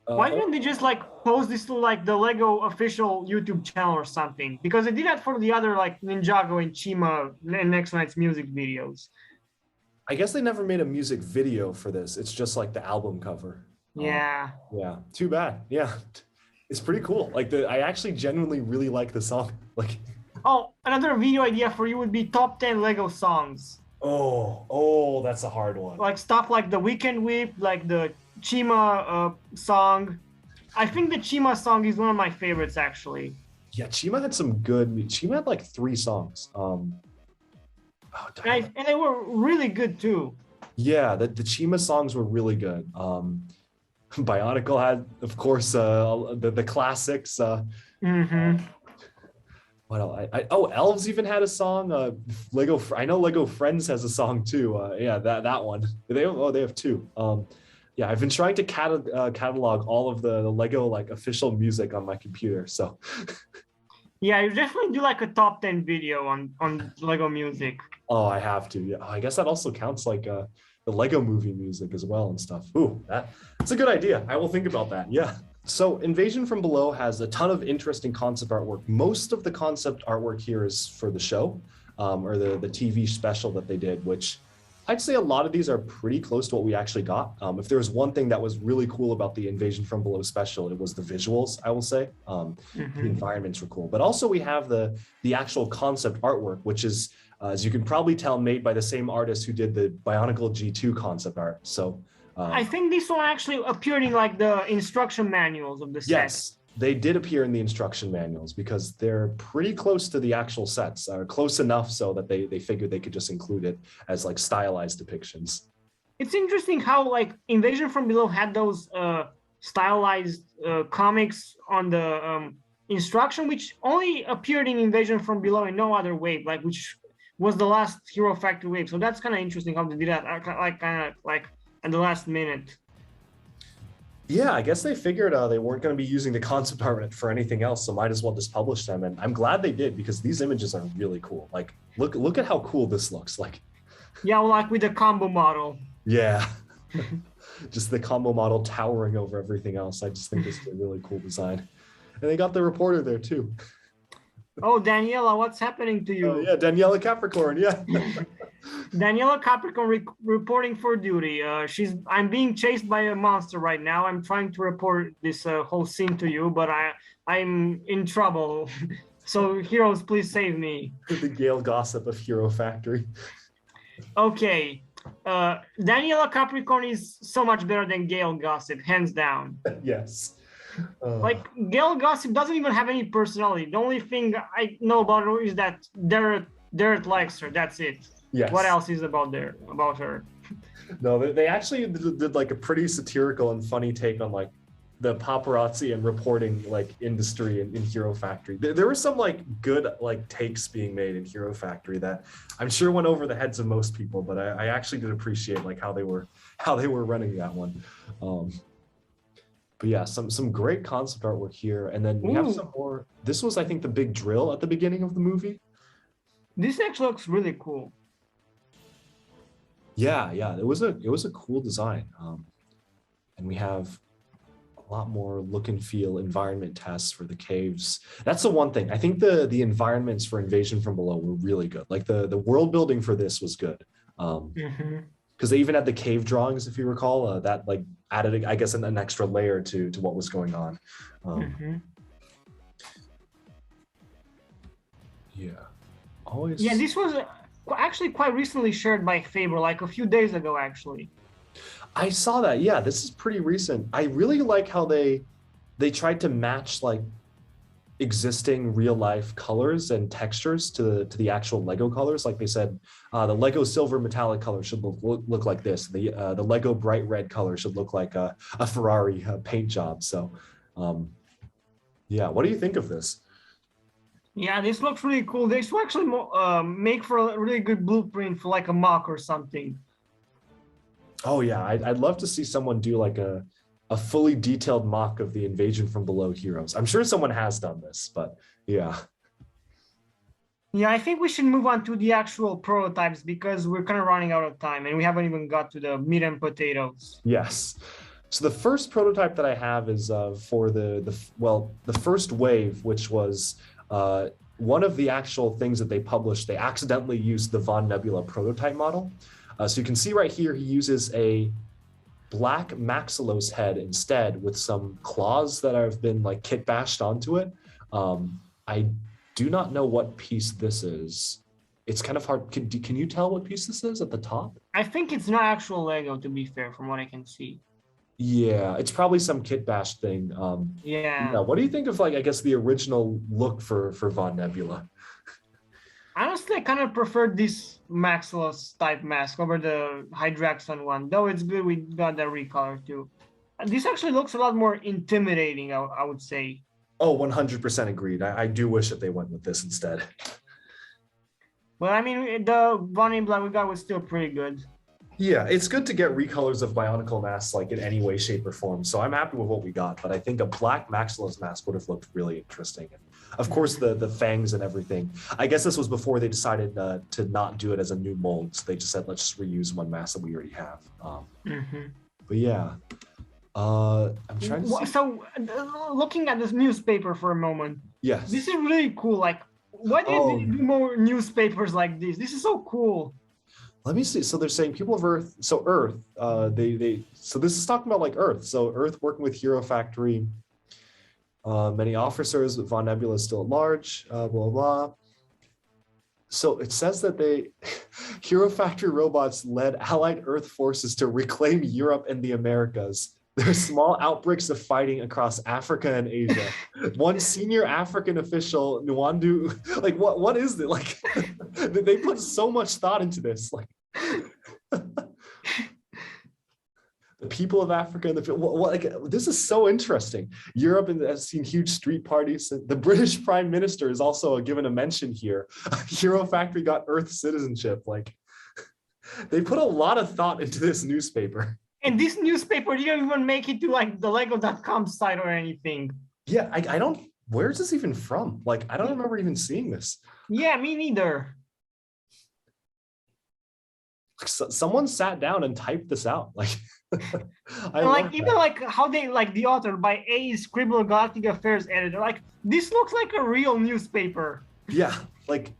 Why didn't they just like post this to like the Lego official YouTube channel or something? Because they did that for the other like Ninjago and Chima and Next Night's music videos. I guess they never made a music video for this. It's just like the album cover. Yeah. Yeah, too bad. Yeah, it's pretty cool. Like I actually genuinely really like the song. Like, oh, another video idea for you would be top 10 Lego songs. Oh, that's a hard one. Like stuff like the Weekend Whip, like the Chima song. I think the Chima song is one of my favorites, actually. Yeah, Chima had some good. Chima had like 3 songs. And they were really good too. Yeah, the Chima songs were really good. Bionicle had, of course, the classics. What else? Elves even had a song. Lego. I know Lego Friends has a song too. Yeah, that one. They have 2. Yeah, I've been trying to catalog all of the Lego like official music on my computer. So. Yeah, you definitely do like a top 10 video on Lego music. Oh, I have to. Yeah, I guess that also counts like the Lego movie music as well and stuff. Ooh, that's a good idea. I will think about that. Yeah. So Invasion from Below has a ton of interesting concept artwork. Most of the concept artwork here is for the show, or the TV special that they did, which I'd say a lot of these are pretty close to what we actually got. If there was one thing that was really cool about the Invasion from Below special, it was the visuals, I will say. The environments were cool. But also we have the actual concept artwork, which is, as you can probably tell, made by the same artist who did the Bionicle G2 concept art. So I think this one actually appeared in like the instruction manuals of the set. yes, they did appear in the instruction manuals because they're pretty close to the actual sets, close enough so that they figured they could just include it as like stylized depictions. It's interesting how like Invasion from Below had those stylized comics on the instruction, which only appeared in Invasion from Below and no other wave, like which was the last Hero Factory wave. So that's kind of interesting how they did that, like kind of like at the last minute. Yeah, I guess they figured they weren't going to be using the concept art for anything else, so might as well just publish them. And I'm glad they did because these images are really cool. Like, look at how cool this looks. Like, yeah, well, like with the combo model. Yeah, just the combo model towering over everything else. I just think this is a really cool design. And they got the reporter there too. Oh, Daniela, what's happening to you? Yeah, Daniela Capricorn. Yeah. Daniela Capricorn reporting for duty. I'm being chased by a monster right now. I'm trying to report this whole scene to you, but I'm in trouble. So heroes, please save me. The Gale Gossip of Hero Factory. Okay. Daniela Capricorn is so much better than Gale Gossip, hands down. Yes. Like Gale Gossip doesn't even have any personality. The only thing I know about her is that Derek likes her. That's it. Yes. What else is about her? No, they actually did like a pretty satirical and funny take on like the paparazzi and reporting like industry in Hero Factory. There were some like good like takes being made in Hero Factory that I'm sure went over the heads of most people, but I actually did appreciate like how they were running that one. But yeah, some great concept artwork here, and then we have some more. This was, I think, the big drill at the beginning of the movie. This actually looks really cool. Yeah, it was a cool design, and we have a lot more look and feel environment tests for the caves. That's the one thing. I think the environments for Invasion from Below were really good. Like the world building for this was good. Because they even had the cave drawings, if you recall, that like added, I guess, an extra layer to what was going on. Yeah, always. Yeah, this was actually quite recently shared by Faber, like a few days ago, actually. I saw that. Yeah, this is pretty recent. I really like how they tried to match like existing real life colors and textures to the actual Lego colors. Like they said, the Lego silver metallic color should look like this. The Lego bright red color should look like a Ferrari paint job. So, yeah, what do you think of this? Yeah, this looks really cool. This will actually make for a really good blueprint for like a mock or something. Oh yeah, I'd love to see someone do like a fully detailed mock of the Invasion from Below heroes. I'm sure someone has done this, but yeah. Yeah, I think we should move on to the actual prototypes because we're kind of running out of time and we haven't even got to the meat and potatoes. Yes. So the first prototype that I have is for the first wave, which was one of the actual things that they published. They accidentally used the Von Nebula prototype model. So you can see right here, he uses a black Maxilos head instead with some claws that have been like kit bashed onto it. I do not know what piece this is. It's kind of hard. Can you tell what piece this is at the top? I think it's not actual Lego, to be fair, from what I can see. Yeah, it's probably some kit bash thing. Yeah. What do you think of like, I guess, the original look for Von Nebula? Honestly, I kind of preferred this Maxilos type mask over the Hydraxon one, though it's good we got that recolor too. This actually looks a lot more intimidating, I would say. Oh, 100% agreed. I do wish that they went with this instead. Well, I mean, the Von Nebula we got was still pretty good. Yeah, it's good to get recolors of Bionicle masks like in any way, shape, or form. So I'm happy with what we got, but I think a black Maxilos mask would have looked really interesting. And of course, the fangs and everything. I guess this was before they decided to not do it as a new mold. So they just said, let's just reuse one mask that we already have. But yeah, I'm trying to see. So looking at this newspaper for a moment. Yes. This is really cool. Like, why did they do more newspapers like this? This is so cool. Let me see. So they're saying people of Earth. So Earth. So this is talking about like Earth. So Earth working with Hero Factory. Many officers, but Von Nebula is still at large. Blah blah. So it says that Hero Factory robots led Allied Earth forces to reclaim Europe and the Americas. There are small outbreaks of fighting across Africa and Asia. One senior African official, Nwandu, like what is it? Like they put so much thought into this. Like the people of Africa and this is so interesting. Europe has seen huge street parties. The British Prime Minister is also given a mention here. Hero Factory got Earth citizenship. Like they put a lot of thought into this newspaper. And this newspaper didn't even make it to like the Lego.com site or anything. Yeah, I don't. Where is this even from? Like, I don't remember even seeing this. Yeah, me neither. Someone sat down and typed this out. Like, even like how they like the author by A. Scribbler Galactic Affairs editor. Like, this looks like a real newspaper. Yeah, like.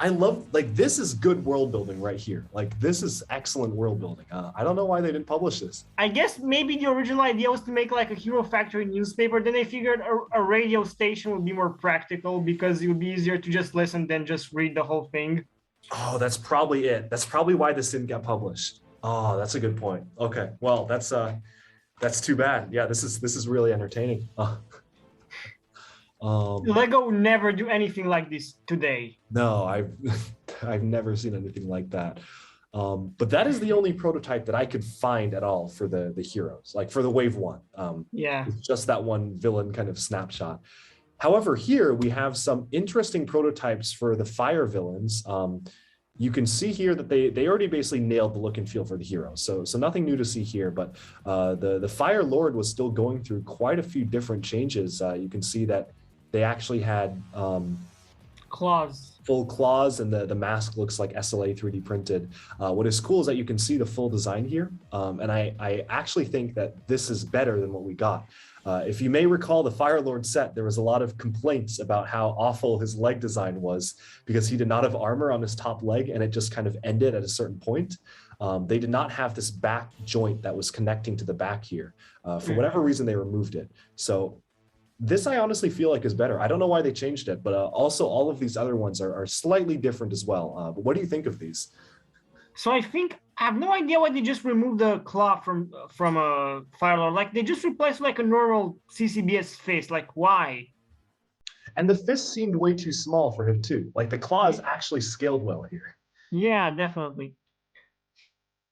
I love, like, this is good world building right here. Like, this is excellent world building. I don't know why they didn't publish this. I guess maybe the original idea was to make like a Hero Factory newspaper. Then they figured a radio station would be more practical because it would be easier to just listen than just read the whole thing. Oh, that's probably it. That's probably why this didn't get published. Oh, that's a good point. Okay, well, that's too bad. Yeah, this is really entertaining. Lego would never do anything like this today. No, I've never seen anything like that. But that is the only prototype that I could find at all for the heroes, like for the wave one. Yeah, it's just that one villain kind of snapshot. However, here we have some interesting prototypes for the fire villains. You can see here that they already basically nailed the look and feel for the heroes. So nothing new to see here, but the Fire Lord was still going through quite a few different changes. You can see that they actually had claws, full claws, and the mask looks like SLA 3D printed. What is cool is that you can see the full design here, and I actually think that this is better than what we got. If you may recall the Fire Lord set, there was a lot of complaints about how awful his leg design was because he did not have armor on his top leg and it just kind of ended at a certain point. They did not have this back joint that was connecting to the back here. For whatever reason, they removed it. So this I honestly feel like is better. I don't know why they changed it, but also all of these other ones are slightly different as well. But what do you think of these? So I have no idea why they just removed the claw from a Firelord. Like they just replaced like a normal CCBS face. Like why? And the fist seemed way too small for him too. Like the claw is actually scaled well here. Yeah, definitely.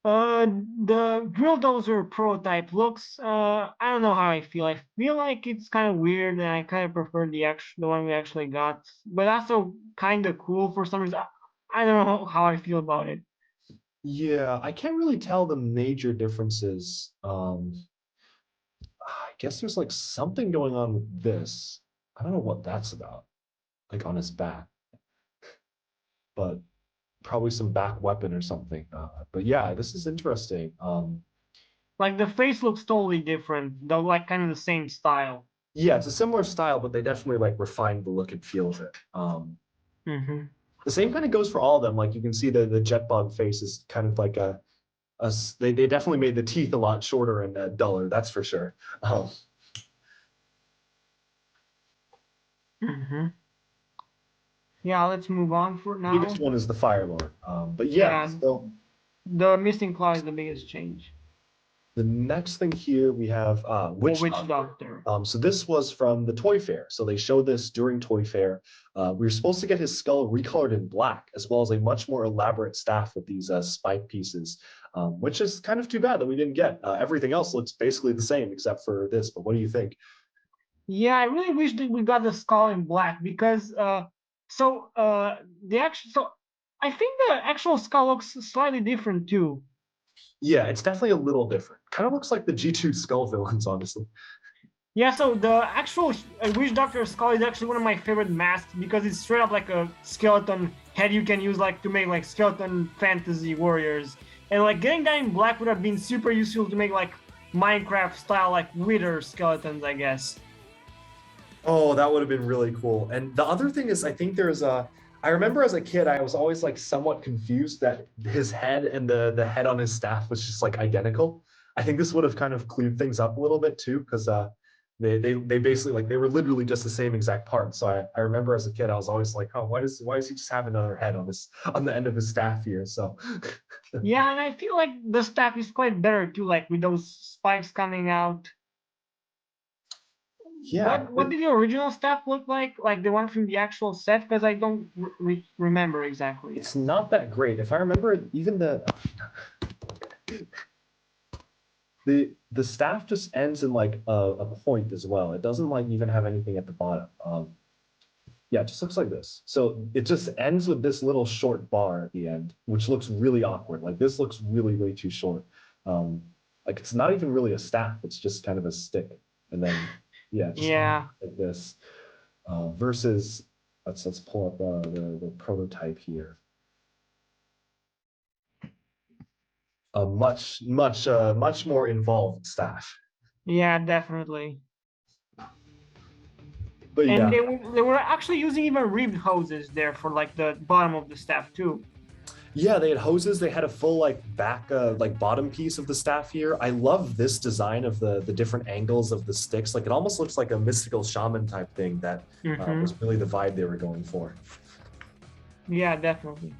The Drill Dozer prototype looks, I don't know how I feel. I feel like it's kind of weird and I kind of prefer the one we actually got, but also kind of cool for some reason. I don't know how I feel about it. Yeah, I can't really tell the major differences. I guess there's like something going on with this. I don't know what that's about, like on his back, but probably some back weapon or something. But yeah, this is interesting. Like the face looks totally different, though, like kind of the same style. Yeah, it's a similar style, but they definitely like refined the look and feel of it. The same kind of goes for all of them. Like you can see the Jetbug face is kind of like they definitely made the teeth a lot shorter and duller. That's for sure. Yeah, let's move on for now. The biggest one is the Fire Lord. But yeah, so the missing claw is the biggest change. the next thing here we have Witch Doctor. So this was from the Toy Fair. So they showed this during Toy Fair. We were supposed to get his skull recolored in black, as well as a much more elaborate staff with these spike pieces, which is kind of too bad that we didn't get. Everything else looks basically the same except for this. But what do you think? Yeah, I really wish that we got the skull in black because I think the actual skull looks slightly different too. Yeah, it's definitely a little different. Kind of looks like the G2 skull villains, honestly. Yeah, so the actual Witch Doctor skull is actually one of my favorite masks because it's straight up like a skeleton head you can use like to make like skeleton fantasy warriors. And like getting that in black would have been super useful to make like Minecraft style like wither skeletons, I guess. Oh, that would have been really cool. And the other thing is, I think there's I remember as a kid, I was always like somewhat confused that his head and the head on his staff was just like identical. I think this would have kind of cleared things up a little bit too, because they basically like they were literally just the same exact part. So I remember as a kid, I was always like, oh, why does he just have another head on the end of his staff here? So Yeah, and I feel like the staff is quite better too, like with those spikes coming out. yeah, What did the original staff look like? Like the one from the actual set? Because I don't remember exactly. it's not that great. If I remember, even the staff just ends in like a point as well. It doesn't like even have anything at the bottom. Yeah, it just looks like this. So it just ends with this little short bar at the end, which looks really awkward. Like this looks really, way too short. Like it's not even really a staff. It's just kind of a stick. And then, yeah, just Yeah. like this. Versus, let's pull up the prototype here. A much more involved staff. Yeah, definitely. But And yeah, they were actually using even ribbed hoses there for like the bottom of the staff too. yeah, they had hoses. They had a full like back, like bottom piece of the staff here. I love this design of the different angles of the sticks. Like it almost looks like a mystical shaman type thing that was really the vibe they were going for. Yeah, definitely.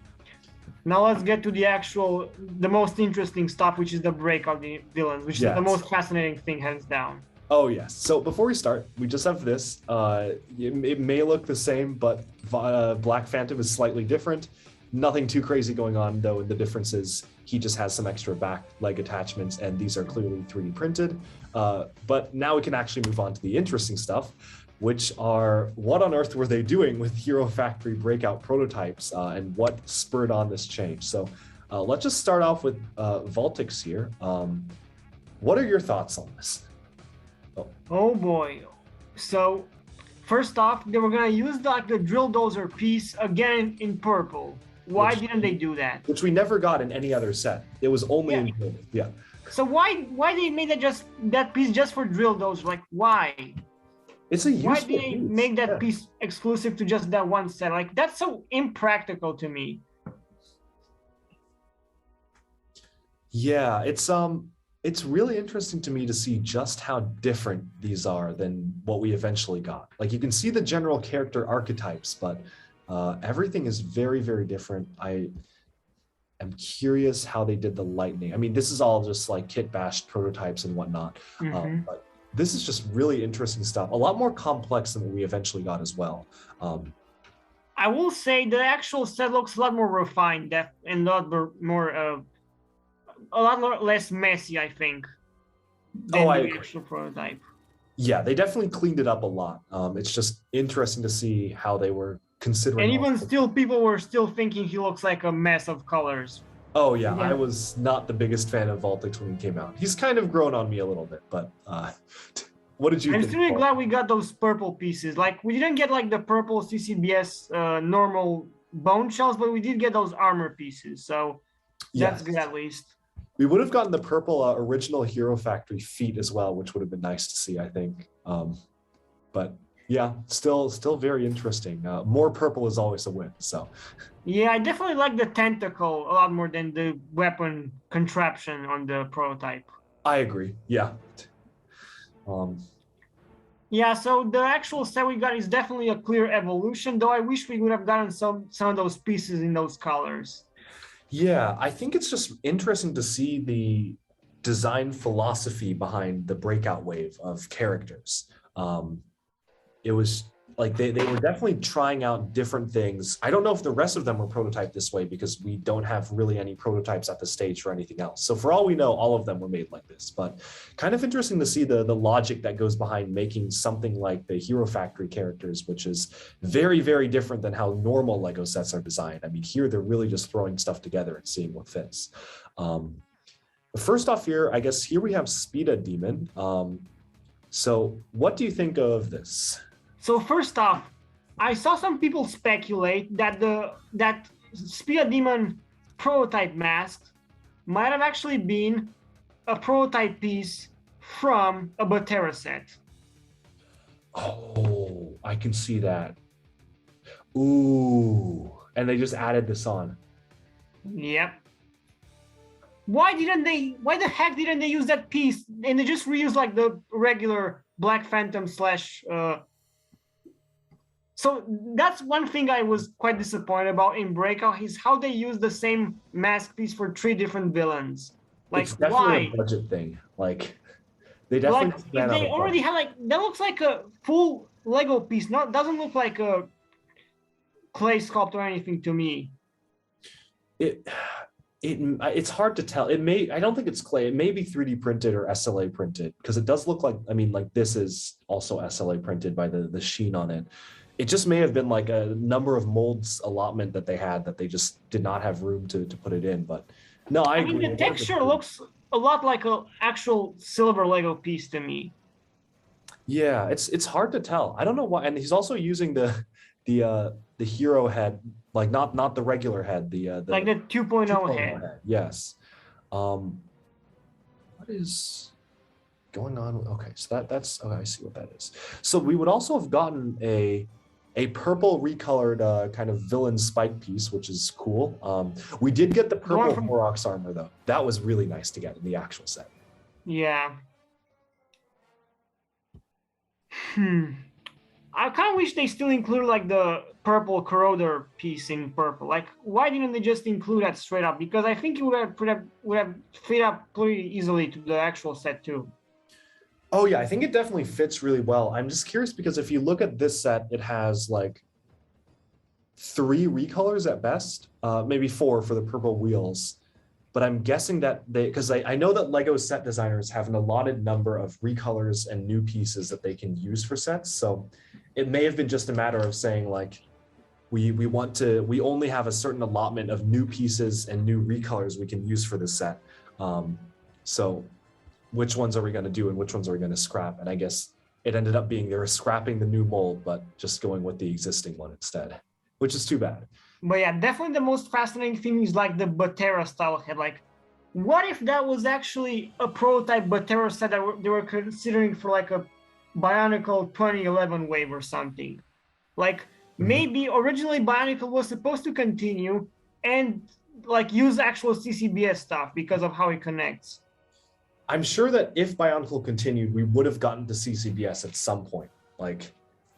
Now let's get to the most interesting stuff, which is the breakout villains, which is the Yes. most fascinating thing, hands down. Oh yes. So before we start, we just have this. It may look the same, but Black Phantom is slightly different. Nothing too crazy going on though. The difference is he just has some extra back leg attachments, and these are clearly 3D printed. But now we can actually move on to the interesting stuff, which are what on earth were they doing with Hero Factory Breakout prototypes, and what spurred on this change. So let's just start off with Voltix here. What are your thoughts on this? Oh boy. So first off, they were gonna use the drill dozer piece again in purple. Why didn't they do that? Which we never got in any other set. It was only Yeah. in Gold. Yeah. So why they made that piece just for drill dozer? Like why? It's a useful Why did they piece. make that Yeah. piece exclusive to just that one set? Like that's so impractical to me. Yeah, it's really interesting to me to see just how different these are than what we eventually got. Like you can see the general character archetypes, but everything is very, very different. I am curious how they did the lightning. I mean, this is all just like kit bashed prototypes and whatnot. But this is just really interesting stuff. A lot more complex than what we eventually got as well. I will say the actual set looks a lot more refined and a lot less messy, I think, than I the agree. actual prototype. Yeah, they definitely cleaned it up a lot. It's just interesting to see how they were considering. And all even of it. still, people were still thinking he looks like a mess of colors. Oh yeah, Yeah. I was not the biggest fan of Voltix when he came out. He's kind of grown on me a little bit, but what did you I'm think? still really Paul? glad we got those purple pieces. Like we didn't get like the purple CCBS normal bone shells, but we did get those armor pieces. So that's Yes. good at least. We would have gotten the purple original Hero Factory feet as well, which would have been nice to see, I think. But yeah, still very interesting. More purple is always a win. So Yeah, I definitely like the tentacle a lot more than the weapon contraption on the prototype. I agree. Yeah. Yeah, so the actual set we got is definitely a clear evolution, though I wish we would have gotten some of those pieces in those colors. Yeah, I think it's just interesting to see the design philosophy behind the breakout wave of characters. It was like they were definitely trying out different things. I don't know if the rest of them were prototyped this way because we don't have really any prototypes at the stage for anything else. So for all we know, all of them were made like this. But kind of interesting to see the logic that goes behind making something like the Hero Factory characters, which is very, very different than how normal Lego sets are designed. I mean, here they're really just throwing stuff together and seeing what fits. First off here, I guess here we have Speeda Demon. So what do you think of this? So first off, I saw some people speculate that that Spear Demon prototype mask might have actually been a prototype piece from a Batera set. Oh, I can see that. Ooh, and they just added this on. Yep. Why the heck didn't they use that piece and they just reuse like the regular Black Phantom slash so that's one thing I was quite disappointed about in Breakout is how they use the same mask piece for 3 different villains. Like It's definitely why? a budget thing. Like they definitely Like ran if out they of already budget. had like that looks like a full Lego piece, not doesn't look like a clay sculpt or anything to me. It it's hard to tell. I don't think it's clay. It may be 3D printed or SLA printed because it does look like, I mean, like this is also SLA printed by the sheen on it. It just may have been like a number of molds allotment that they had that they just did not have room to put it in. But no, I I mean agree. the texture looks a lot like an actual silver Lego piece to me. Yeah, it's hard to tell. I don't know why. And he's also using the hero head, like not the regular head, the Like the 2.0 head. head. Yes. What is going on? Okay, so that's okay, I see what that is. So we would also have gotten a purple recolored kind of villain spike piece, which is cool. We did get the purple Horrocks armor though. That was really nice to get in the actual set. Yeah. I kind of wish they still include like the purple corroder piece in purple. Like, why didn't they just include that straight up? Because I think it would have fit up pretty easily to the actual set too. Oh yeah, I think it definitely fits really well. I'm just curious because if you look at this set, it has like 3 recolors at best, maybe 4 for the purple wheels. But I'm guessing that because I know that Lego set designers have an allotted number of recolors and new pieces that they can use for sets. So it may have been just a matter of saying like, we only have a certain allotment of new pieces and new recolors we can use for this set. So which ones are we going to do and which ones are we going to scrap? And I guess it ended up being they were scrapping the new mold, but just going with the existing one instead, which is too bad. But yeah, definitely the most fascinating thing is like the Batera style head. Like, what if that was actually a prototype Batera set that they were considering for like a Bionicle 2011 wave or something? Like, maybe originally Bionicle was supposed to continue and like use actual CCBS stuff because of how it connects. I'm sure that if Bionicle continued, we would have gotten to CCBS at some point. Like,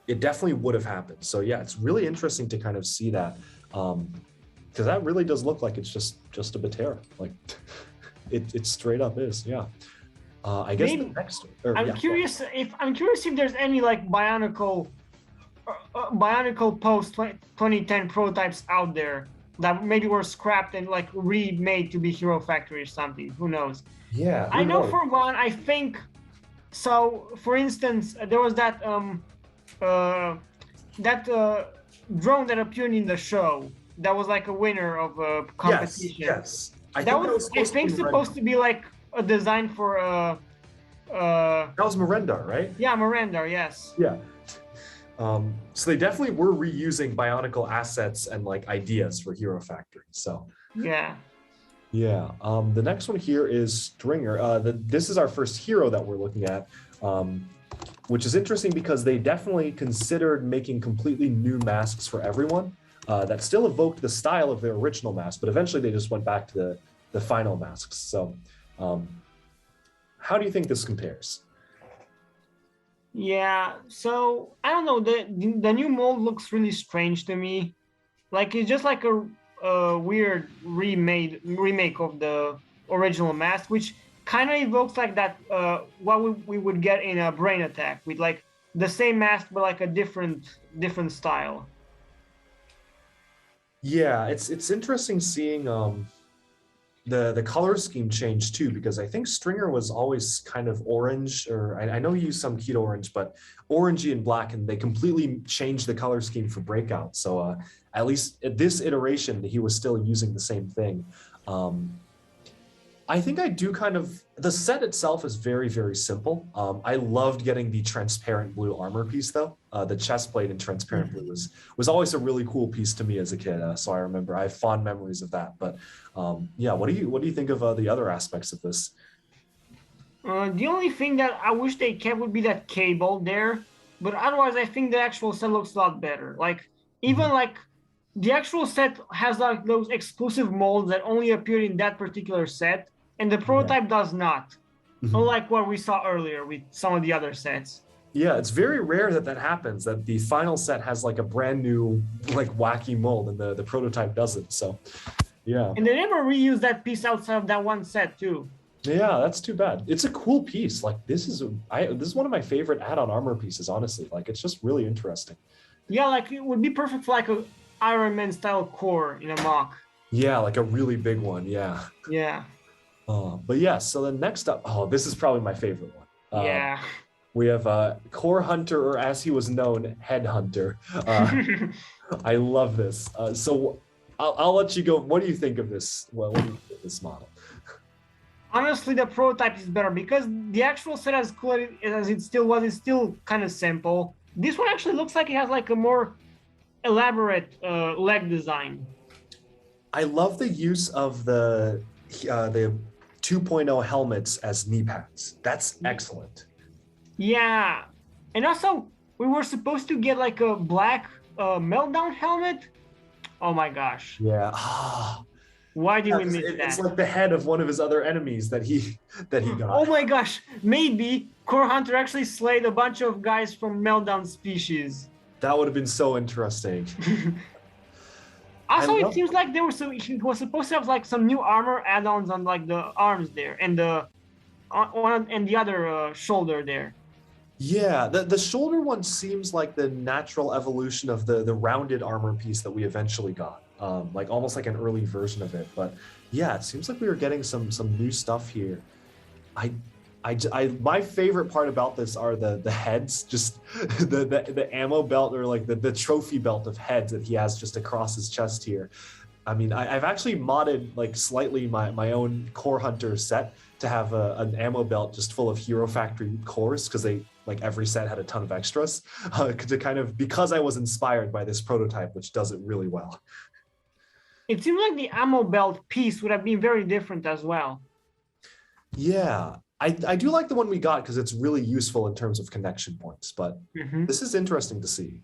it definitely would have happened. So yeah, it's really interesting to kind of see that. Because that really does look like it's just a Batera. Like it straight up is, yeah. I guess maybe, the next. I'm curious if there's any like Bionicle post 2010 prototypes out there that maybe were scrapped and like remade to be Hero Factory or something. Who knows? Yeah. I know for one. I think so. For instance, there was that drone that appeared in the show that was like a winner of a competition. Yes. I think supposed to be like a design for that was Miranda, right? Yeah, Miranda, yes. Yeah. So they definitely were reusing Bionicle assets and like ideas for Hero Factory. So yeah. Yeah. The next one here is Stringer. This is our first hero that we're looking at. Which is interesting because they definitely considered making completely new masks for everyone that still evoked the style of their original mask, but eventually they just went back to the final masks. So how do you think this compares? Yeah, so I don't know, the new mold looks really strange to me. Like it's just like a weird remake of the original mask, which kind of evokes like that what we would get in a Brain Attack with like the same mask but like a different style. Yeah, it's interesting seeing the color scheme change too, because I think Stringer was always kind of orange, or I know he used some Keto orange, but orangey and black, and they completely changed the color scheme for Breakout. So at least at this iteration, he was still using the same thing. I think I do kind of, the set itself is very, very simple. I loved getting the transparent blue armor piece though. The chest plate in transparent blue was always a really cool piece to me as a kid. So I remember, I have fond memories of that. But yeah, what do you think of the other aspects of this? The only thing that I wish they kept would be that cable there. But otherwise, I think the actual set looks a lot better. Like Even like the actual set has like those exclusive molds that only appear in that particular set, and the prototype does not. Unlike what we saw earlier with some of the other sets. Yeah, it's very rare that that happens, that the final set has like a brand new, like wacky mold and the prototype doesn't. So, yeah. And they never reused that piece outside of that one set too. Yeah, that's too bad. It's a cool piece. Like this is one of my favorite add-on armor pieces, honestly. Like it's just really interesting. Yeah, like it would be perfect for like a Iron Man style core in a mock. Yeah, like a really big one. Yeah. Yeah. But yeah, so then next up, this is probably my favorite one. Yeah. We have Core Hunter, or as he was known, Headhunter. I love this. So I'll let you go. What do you think of this? Well, what do you think of this model? Honestly, the prototype is better because the actual set, as cool as it still was, is still kind of simple. This one actually looks like it has like a more elaborate leg design. I love the use of the 2.0 helmets as knee pads. That's excellent. Yeah, and also we were supposed to get like a black meltdown helmet. Oh my gosh! Yeah. Why did we miss that? It's like the head of one of his other enemies that he got. Oh my gosh! Maybe Core Hunter actually slayed a bunch of guys from meltdown species. That would have been so interesting. Also, it seems like he was supposed to have like some new armor add-ons on like the arms there and the one and the other shoulder there. Yeah, the shoulder one seems like the natural evolution of the rounded armor piece that we eventually got, like almost like an early version of it. But yeah, it seems like we were getting some new stuff here. My favorite part about this are the heads, just the ammo belt, or like the trophy belt of heads that he has just across his chest here. I mean, I've actually modded like slightly my own Core Hunter set to have an ammo belt just full of Hero Factory cores, because they like every set had a ton of extras, to kind of, because I was inspired by this prototype, which does it really well. It seems like the ammo belt piece would have been very different as well. Yeah, I do like the one we got because it's really useful in terms of connection points, but this is interesting to see.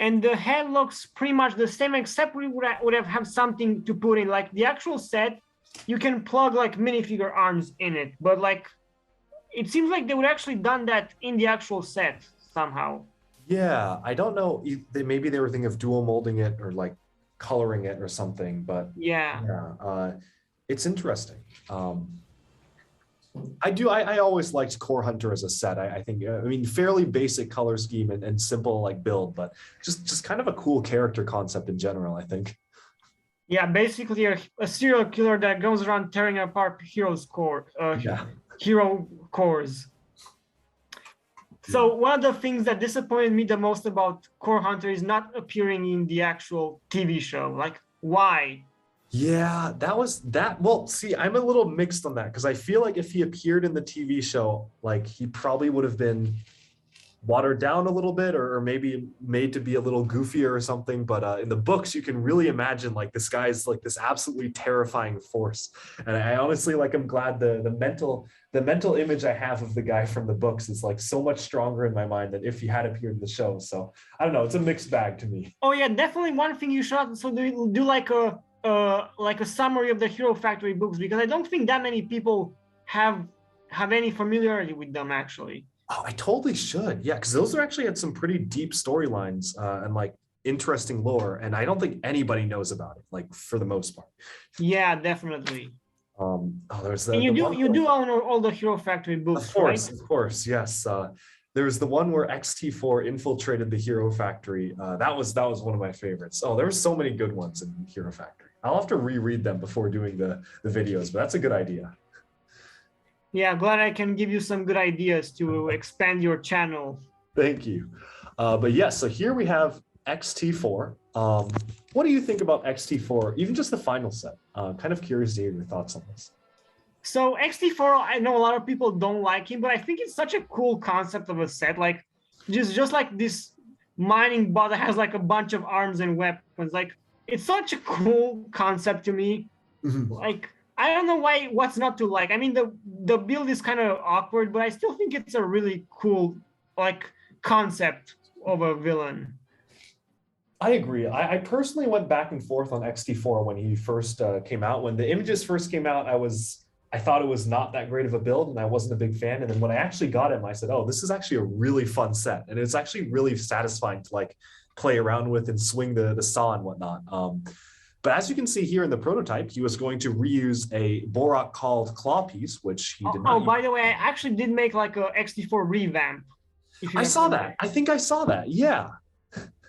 And the head looks pretty much the same, except we would have something to put in. Like the actual set, you can plug like minifigure arms in it, but like it seems like they would actually done that in the actual set somehow. Yeah, I don't know. Maybe they were thinking of dual molding it or like coloring it or something, but yeah, it's interesting. I always liked Core Hunter as a set. I think, I mean, fairly basic color scheme and simple like build, but just kind of a cool character concept in general, I think. Yeah, basically a serial killer that goes around tearing apart hero cores. So one of the things that disappointed me the most about Core Hunter is not appearing in the actual TV show. Like, why? Yeah, well, see, I'm a little mixed on that because I feel like if he appeared in the TV show, like he probably would have been watered down a little bit, or maybe made to be a little goofier or something. But in the books, you can really imagine like this guy's like this absolutely terrifying force. And I honestly, like, I'm glad the mental image I have of the guy from the books is like so much stronger in my mind than if he had appeared in the show. So I don't know, it's a mixed bag to me. Oh yeah, definitely one thing you should do like a summary of the Hero Factory books, because I don't think that many people have any familiarity with them actually. Oh, I totally should. Yeah, because those are actually had some pretty deep storylines and like interesting lore, and I don't think anybody knows about it, like for the most part. Yeah, definitely. There's and you do own all the Hero Factory books, right? Of course, yes. There's the one where XT4 infiltrated the Hero Factory. That was one of my favorites. Oh, there were so many good ones in Hero Factory. I'll have to reread them before doing the videos, but that's a good idea. Yeah, glad I can give you some good ideas to expand your channel. Thank you. But yes, so here we have XT4. What do you think about XT4, even just the final set? Kind of curious to hear your thoughts on this. So XT4, I know a lot of people don't like him, but I think it's such a cool concept of a set. Like just like this mining bot that has like a bunch of arms and weapons. Like it's such a cool concept to me. Like, I don't know what's not to like. I mean, the build is kind of awkward, but I still think it's a really cool, like, concept of a villain. I agree. I personally went back and forth on XT4 when he first came out. When the images first came out, I thought it was not that great of a build, and I wasn't a big fan. And then when I actually got him, I said, "Oh, this is actually a really fun set," and it's actually really satisfying to like play around with and swing the saw and whatnot. But as you can see here in the prototype, he was going to reuse a Borak called claw piece, which he did not. Oh, by the way, I actually did make like a XT4 revamp. I saw that. I think I saw that. Yeah.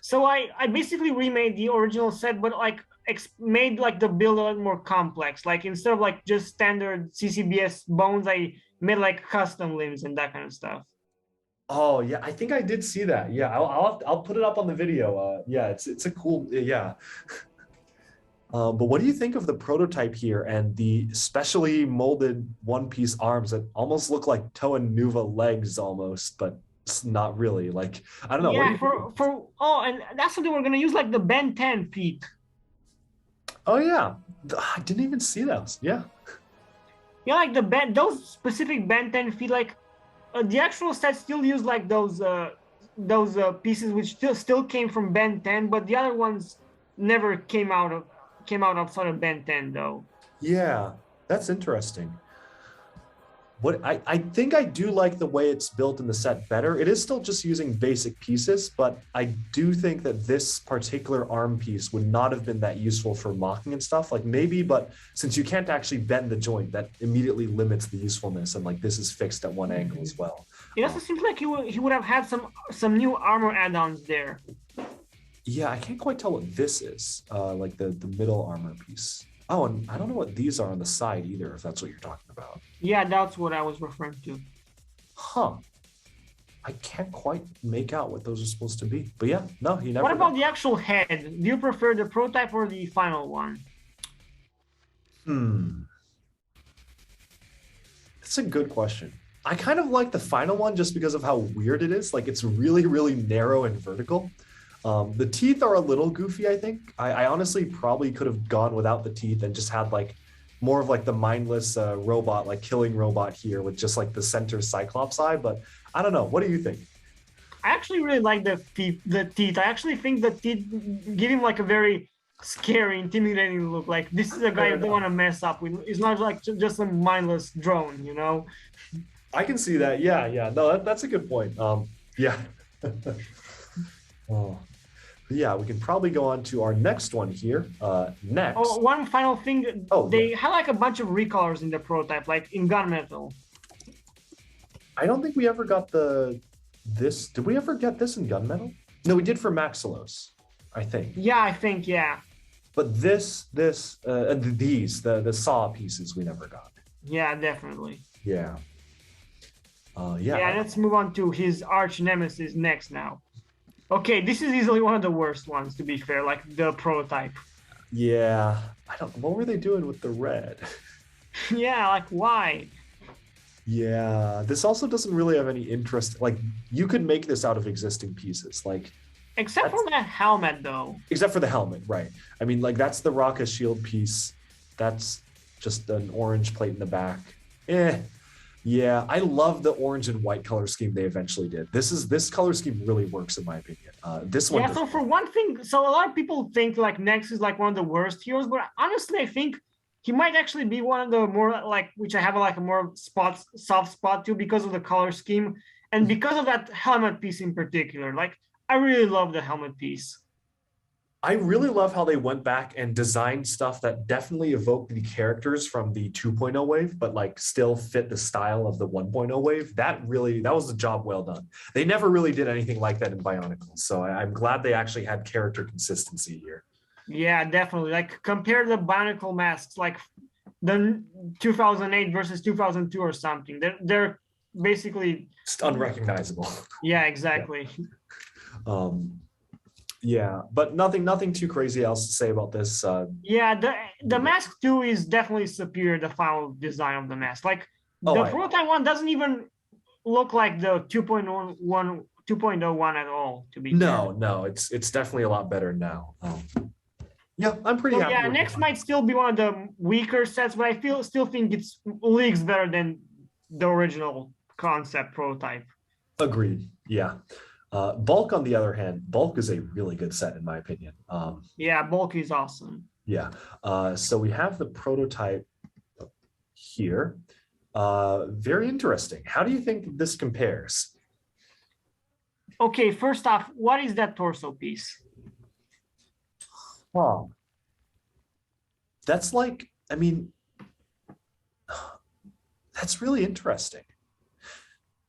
So I basically remade the original set, but like made like the build a lot more complex. Like instead of like just standard CCBS bones, I made like custom limbs and that kind of stuff. Oh yeah, I think I did see that. Yeah, I'll put it up on the video. Yeah, it's a cool yeah. But what do you think of the prototype here and the specially molded one-piece arms that almost look like Toa Nuva legs almost, but it's not really? Like, I don't know. Yeah, and that's something we're gonna use, like the Ben 10 feet. Oh yeah, I didn't even see those. Yeah. Yeah, like those specific Ben 10 feet, like the actual set still use like those pieces which still came from Ben 10, but the other ones never came out outside of Ben 10 though. Yeah, that's interesting. What I think I do like the way it's built in the set better. It is still just using basic pieces, but I do think that this particular arm piece would not have been that useful for mocking and stuff. Like maybe, but since you can't actually bend the joint, that immediately limits the usefulness. And like this is fixed at one angle as well. It also seems like he would have had some new armor add-ons there. Yeah, I can't quite tell what this is. Like the middle armor piece. Oh, and I don't know what these are on the side either, if that's what you're talking about. Yeah, that's what I was referring to. Huh. I can't quite make out what those are supposed to be. But yeah, no, he never. What about the actual head? Do you prefer the prototype or the final one? That's a good question. I kind of like the final one just because of how weird it is. Like it's really, really narrow and vertical. The teeth are a little goofy, I think. I honestly probably could have gone without the teeth and just had like more of like the mindless robot, like killing robot here with just like the center Cyclops eye. But I don't know. What do you think? I actually really like the teeth. I actually think the teeth give him like a very scary, intimidating look. Like this is a guy you don't want to mess up with. It's not like just a mindless drone, you know? I can see that. Yeah. No, that's a good point. Yeah. Oh. Yeah, we can probably go on to our next one here. Next. Oh, one final thing. Oh, they yeah. had like a bunch of recolors in the prototype, like in gunmetal. I don't think we ever got this. Did we ever get this in gunmetal? No, we did for Maxilos, I think. Yeah, I think, yeah. But these, the saw pieces we never got. Yeah, definitely. Yeah. Yeah. Yeah, let's move on to his arch nemesis next now. Okay, this is easily one of the worst ones, to be fair, like the prototype. Yeah. What were they doing with the red? Yeah, like why? Yeah. This also doesn't really have any interest. Like you could make this out of existing pieces. Like except for that helmet though. Except for the helmet, right. I mean, like that's the Raka shield piece. That's just an orange plate in the back. Yeah, I love the orange and white color scheme they eventually did. This color scheme really works in my opinion. This one. Yeah, so for one thing, so a lot of people think like Nex is like one of the worst heroes, but honestly, I think he might actually be one of the more like, which I have like a more soft spot to because of the color scheme and because of that helmet piece in particular. Like, I really love the helmet piece. I really love how they went back and designed stuff that definitely evoked the characters from the 2.0 wave, but like still fit the style of the 1.0 wave. That was a job well done. They never really did anything like that in Bionicles. So I'm glad they actually had character consistency here. Yeah, definitely. Like compare the Bionicle masks, like the 2008 versus 2002 or something. They're basically just unrecognizable. Yeah, exactly. Yeah, but nothing too crazy else to say about this. Yeah, the mask 2 is definitely superior, the final design of the mask. Like the prototype one doesn't even look like the 2.01 at all, to be fair. No, it's definitely a lot better now. Yeah, I'm pretty happy. Yeah, Next might still be one of the weaker sets, but I still think it's leagues better than the original concept prototype. Agreed. Yeah. Bulk, on the other hand, Bulk is a really good set in my opinion. Yeah, bulk is awesome. Yeah. So we have the prototype here. Very interesting. How do you think this compares? Okay, first off, what is that torso piece? Oh, that's like, I mean, that's really interesting.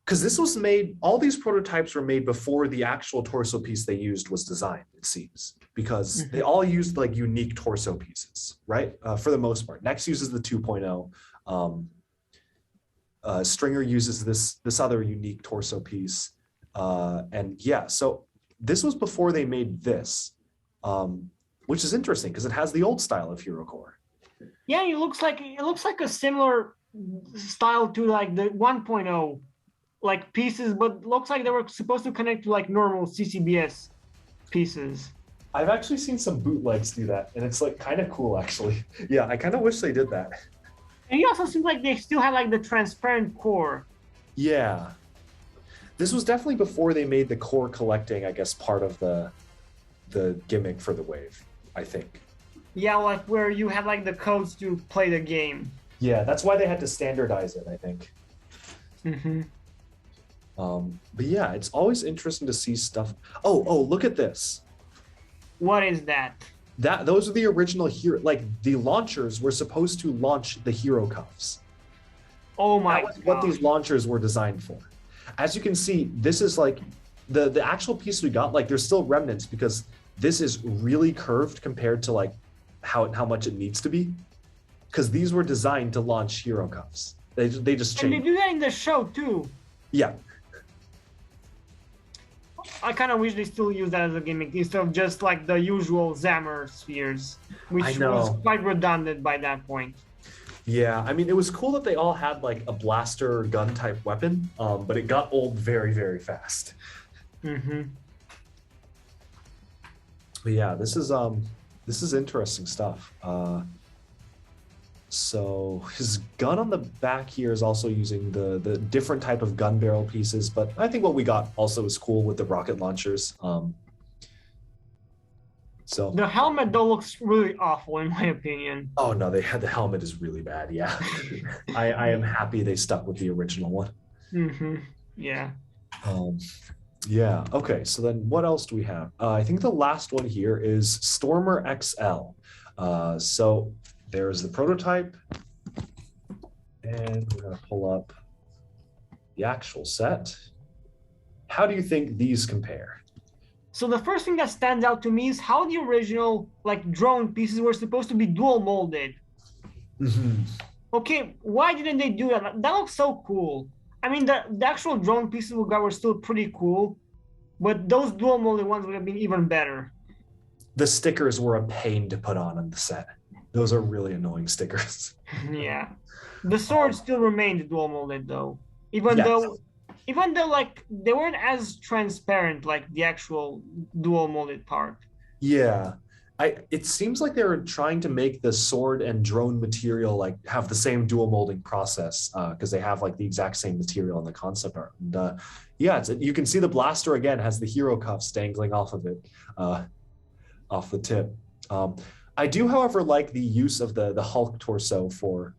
Because this was made, all these prototypes were made before the actual torso piece they used was designed, it seems, because they all used like unique torso pieces, right? For the most part. Next uses the 2.0. Stringer uses this other unique torso piece. And yeah, so this was before they made this, which is interesting because it has the old style of Hero Core. Yeah, it looks like a similar style to like the 1.0 like pieces, but looks like they were supposed to connect to like normal CCBS pieces. I've actually seen some bootlegs do that, and it's like kind of cool actually. Yeah, I kind of wish they did that. And it also seems like they still have like the transparent core. Yeah. This was definitely before they made the core collecting, I guess, part of the gimmick for the wave, I think. Yeah, like where you have like the codes to play the game. Yeah, that's why they had to standardize it, I think. Mm-hmm. But yeah, it's always interesting to see stuff. Oh, look at this. What is that? Those are the original hero. Like the launchers were supposed to launch the hero cuffs. Oh my God. That was what these launchers were designed for. As you can see, this is like the actual piece we got. Like there's still remnants because this is really curved compared to like how much it needs to be. Because these were designed to launch hero cuffs. They just changed. And they do that in the show too. Yeah. I kind of wish they still use that as a gimmick instead of just like the usual Zammer spheres, which was quite redundant by that point. Yeah, I mean, it was cool that they all had like a blaster gun type weapon, but it got old very, very fast. Mm-hmm. But yeah, this is interesting stuff. So his gun on the back here is also using the different type of gun barrel pieces, but I think what we got also is cool with the rocket launchers. So the helmet though looks really awful in my opinion. Oh no, the helmet is really bad. Yeah, I am happy they stuck with the original one. Mm-hmm. Yeah. Yeah. Okay. So then, what else do we have? I think the last one here is Stormer XL. So there's the prototype, and we're gonna pull up the actual set. How do you think these compare? So the first thing that stands out to me is how the original like drone pieces were supposed to be dual molded. Mm-hmm. Okay, why didn't they do that? That looks so cool. I mean, the actual drone pieces we got were still pretty cool, but those dual molded ones would have been even better. The stickers were a pain to put on the set. Those are really annoying stickers. Yeah. The sword still remained dual molded though. Even though like they weren't as transparent like the actual dual molded part. Yeah. It seems like they were trying to make the sword and drone material like have the same dual molding process because they have like the exact same material in the concept art. And yeah, you can see the blaster again has the hero cuffs dangling off of it, off the tip. I do, however, like the use of the Hulk torso for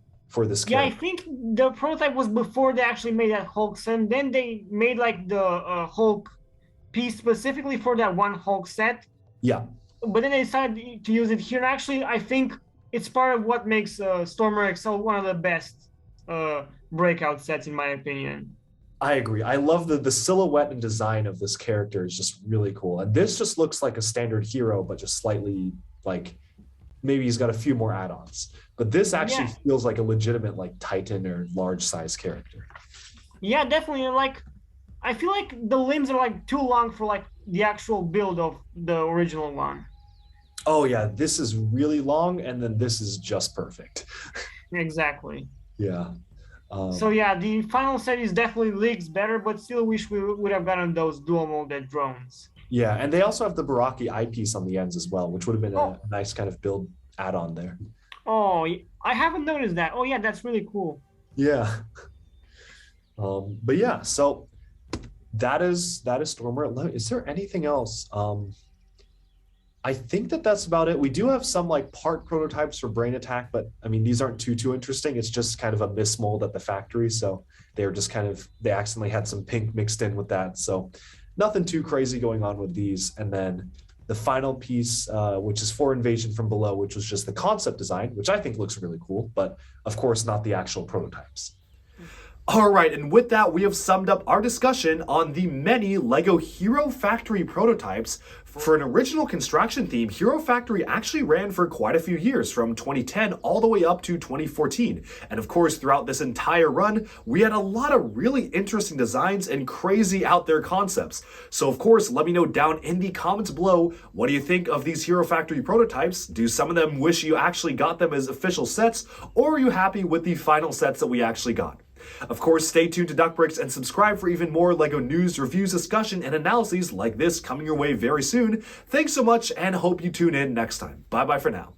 this character. Yeah, I think the prototype was before they actually made that Hulk, and then they made like the Hulk piece specifically for that one Hulk set. Yeah. But then they decided to use it here. And actually, I think it's part of what makes Stormer XL one of the best breakout sets, in my opinion. I agree. I love the silhouette and design of this character is just really cool. And this just looks like a standard hero, but just slightly like maybe he's got a few more add-ons. But this actually feels like a legitimate like Titan or large size character. Yeah, definitely. Like I feel like the limbs are like too long for like the actual build of the original one. Oh yeah, this is really long, and then this is just perfect. Exactly. Yeah. So yeah, the final set is definitely leagues better, but still wish we would have gotten those dual molded drones. Yeah, and they also have the Baraki eyepiece on the ends as well, which would have been a nice kind of build add-on there. Oh, I haven't noticed that. Oh yeah, that's really cool. Yeah. But yeah, so that is Stormer. Is there anything else? I think that's about it. We do have some like part prototypes for Brain Attack, but I mean, these aren't too interesting. It's just kind of a mismold at the factory. So they were just they accidentally had some pink mixed in with that. So nothing too crazy going on with these. And then the final piece, which is for Invasion from Below, which was just the concept design, which I think looks really cool, but of course not the actual prototypes. All right, and with that, we have summed up our discussion on the many LEGO Hero Factory prototypes. For an original construction theme, Hero Factory actually ran for quite a few years, from 2010 all the way up to 2014. And of course, throughout this entire run, we had a lot of really interesting designs and crazy out there concepts. So of course, let me know down in the comments below, what do you think of these Hero Factory prototypes? Do some of them wish you actually got them as official sets, or are you happy with the final sets that we actually got? Of course, stay tuned to Duckbricks and subscribe for even more LEGO news, reviews, discussion, and analyses like this coming your way very soon. Thanks so much, and hope you tune in next time. Bye-bye for now.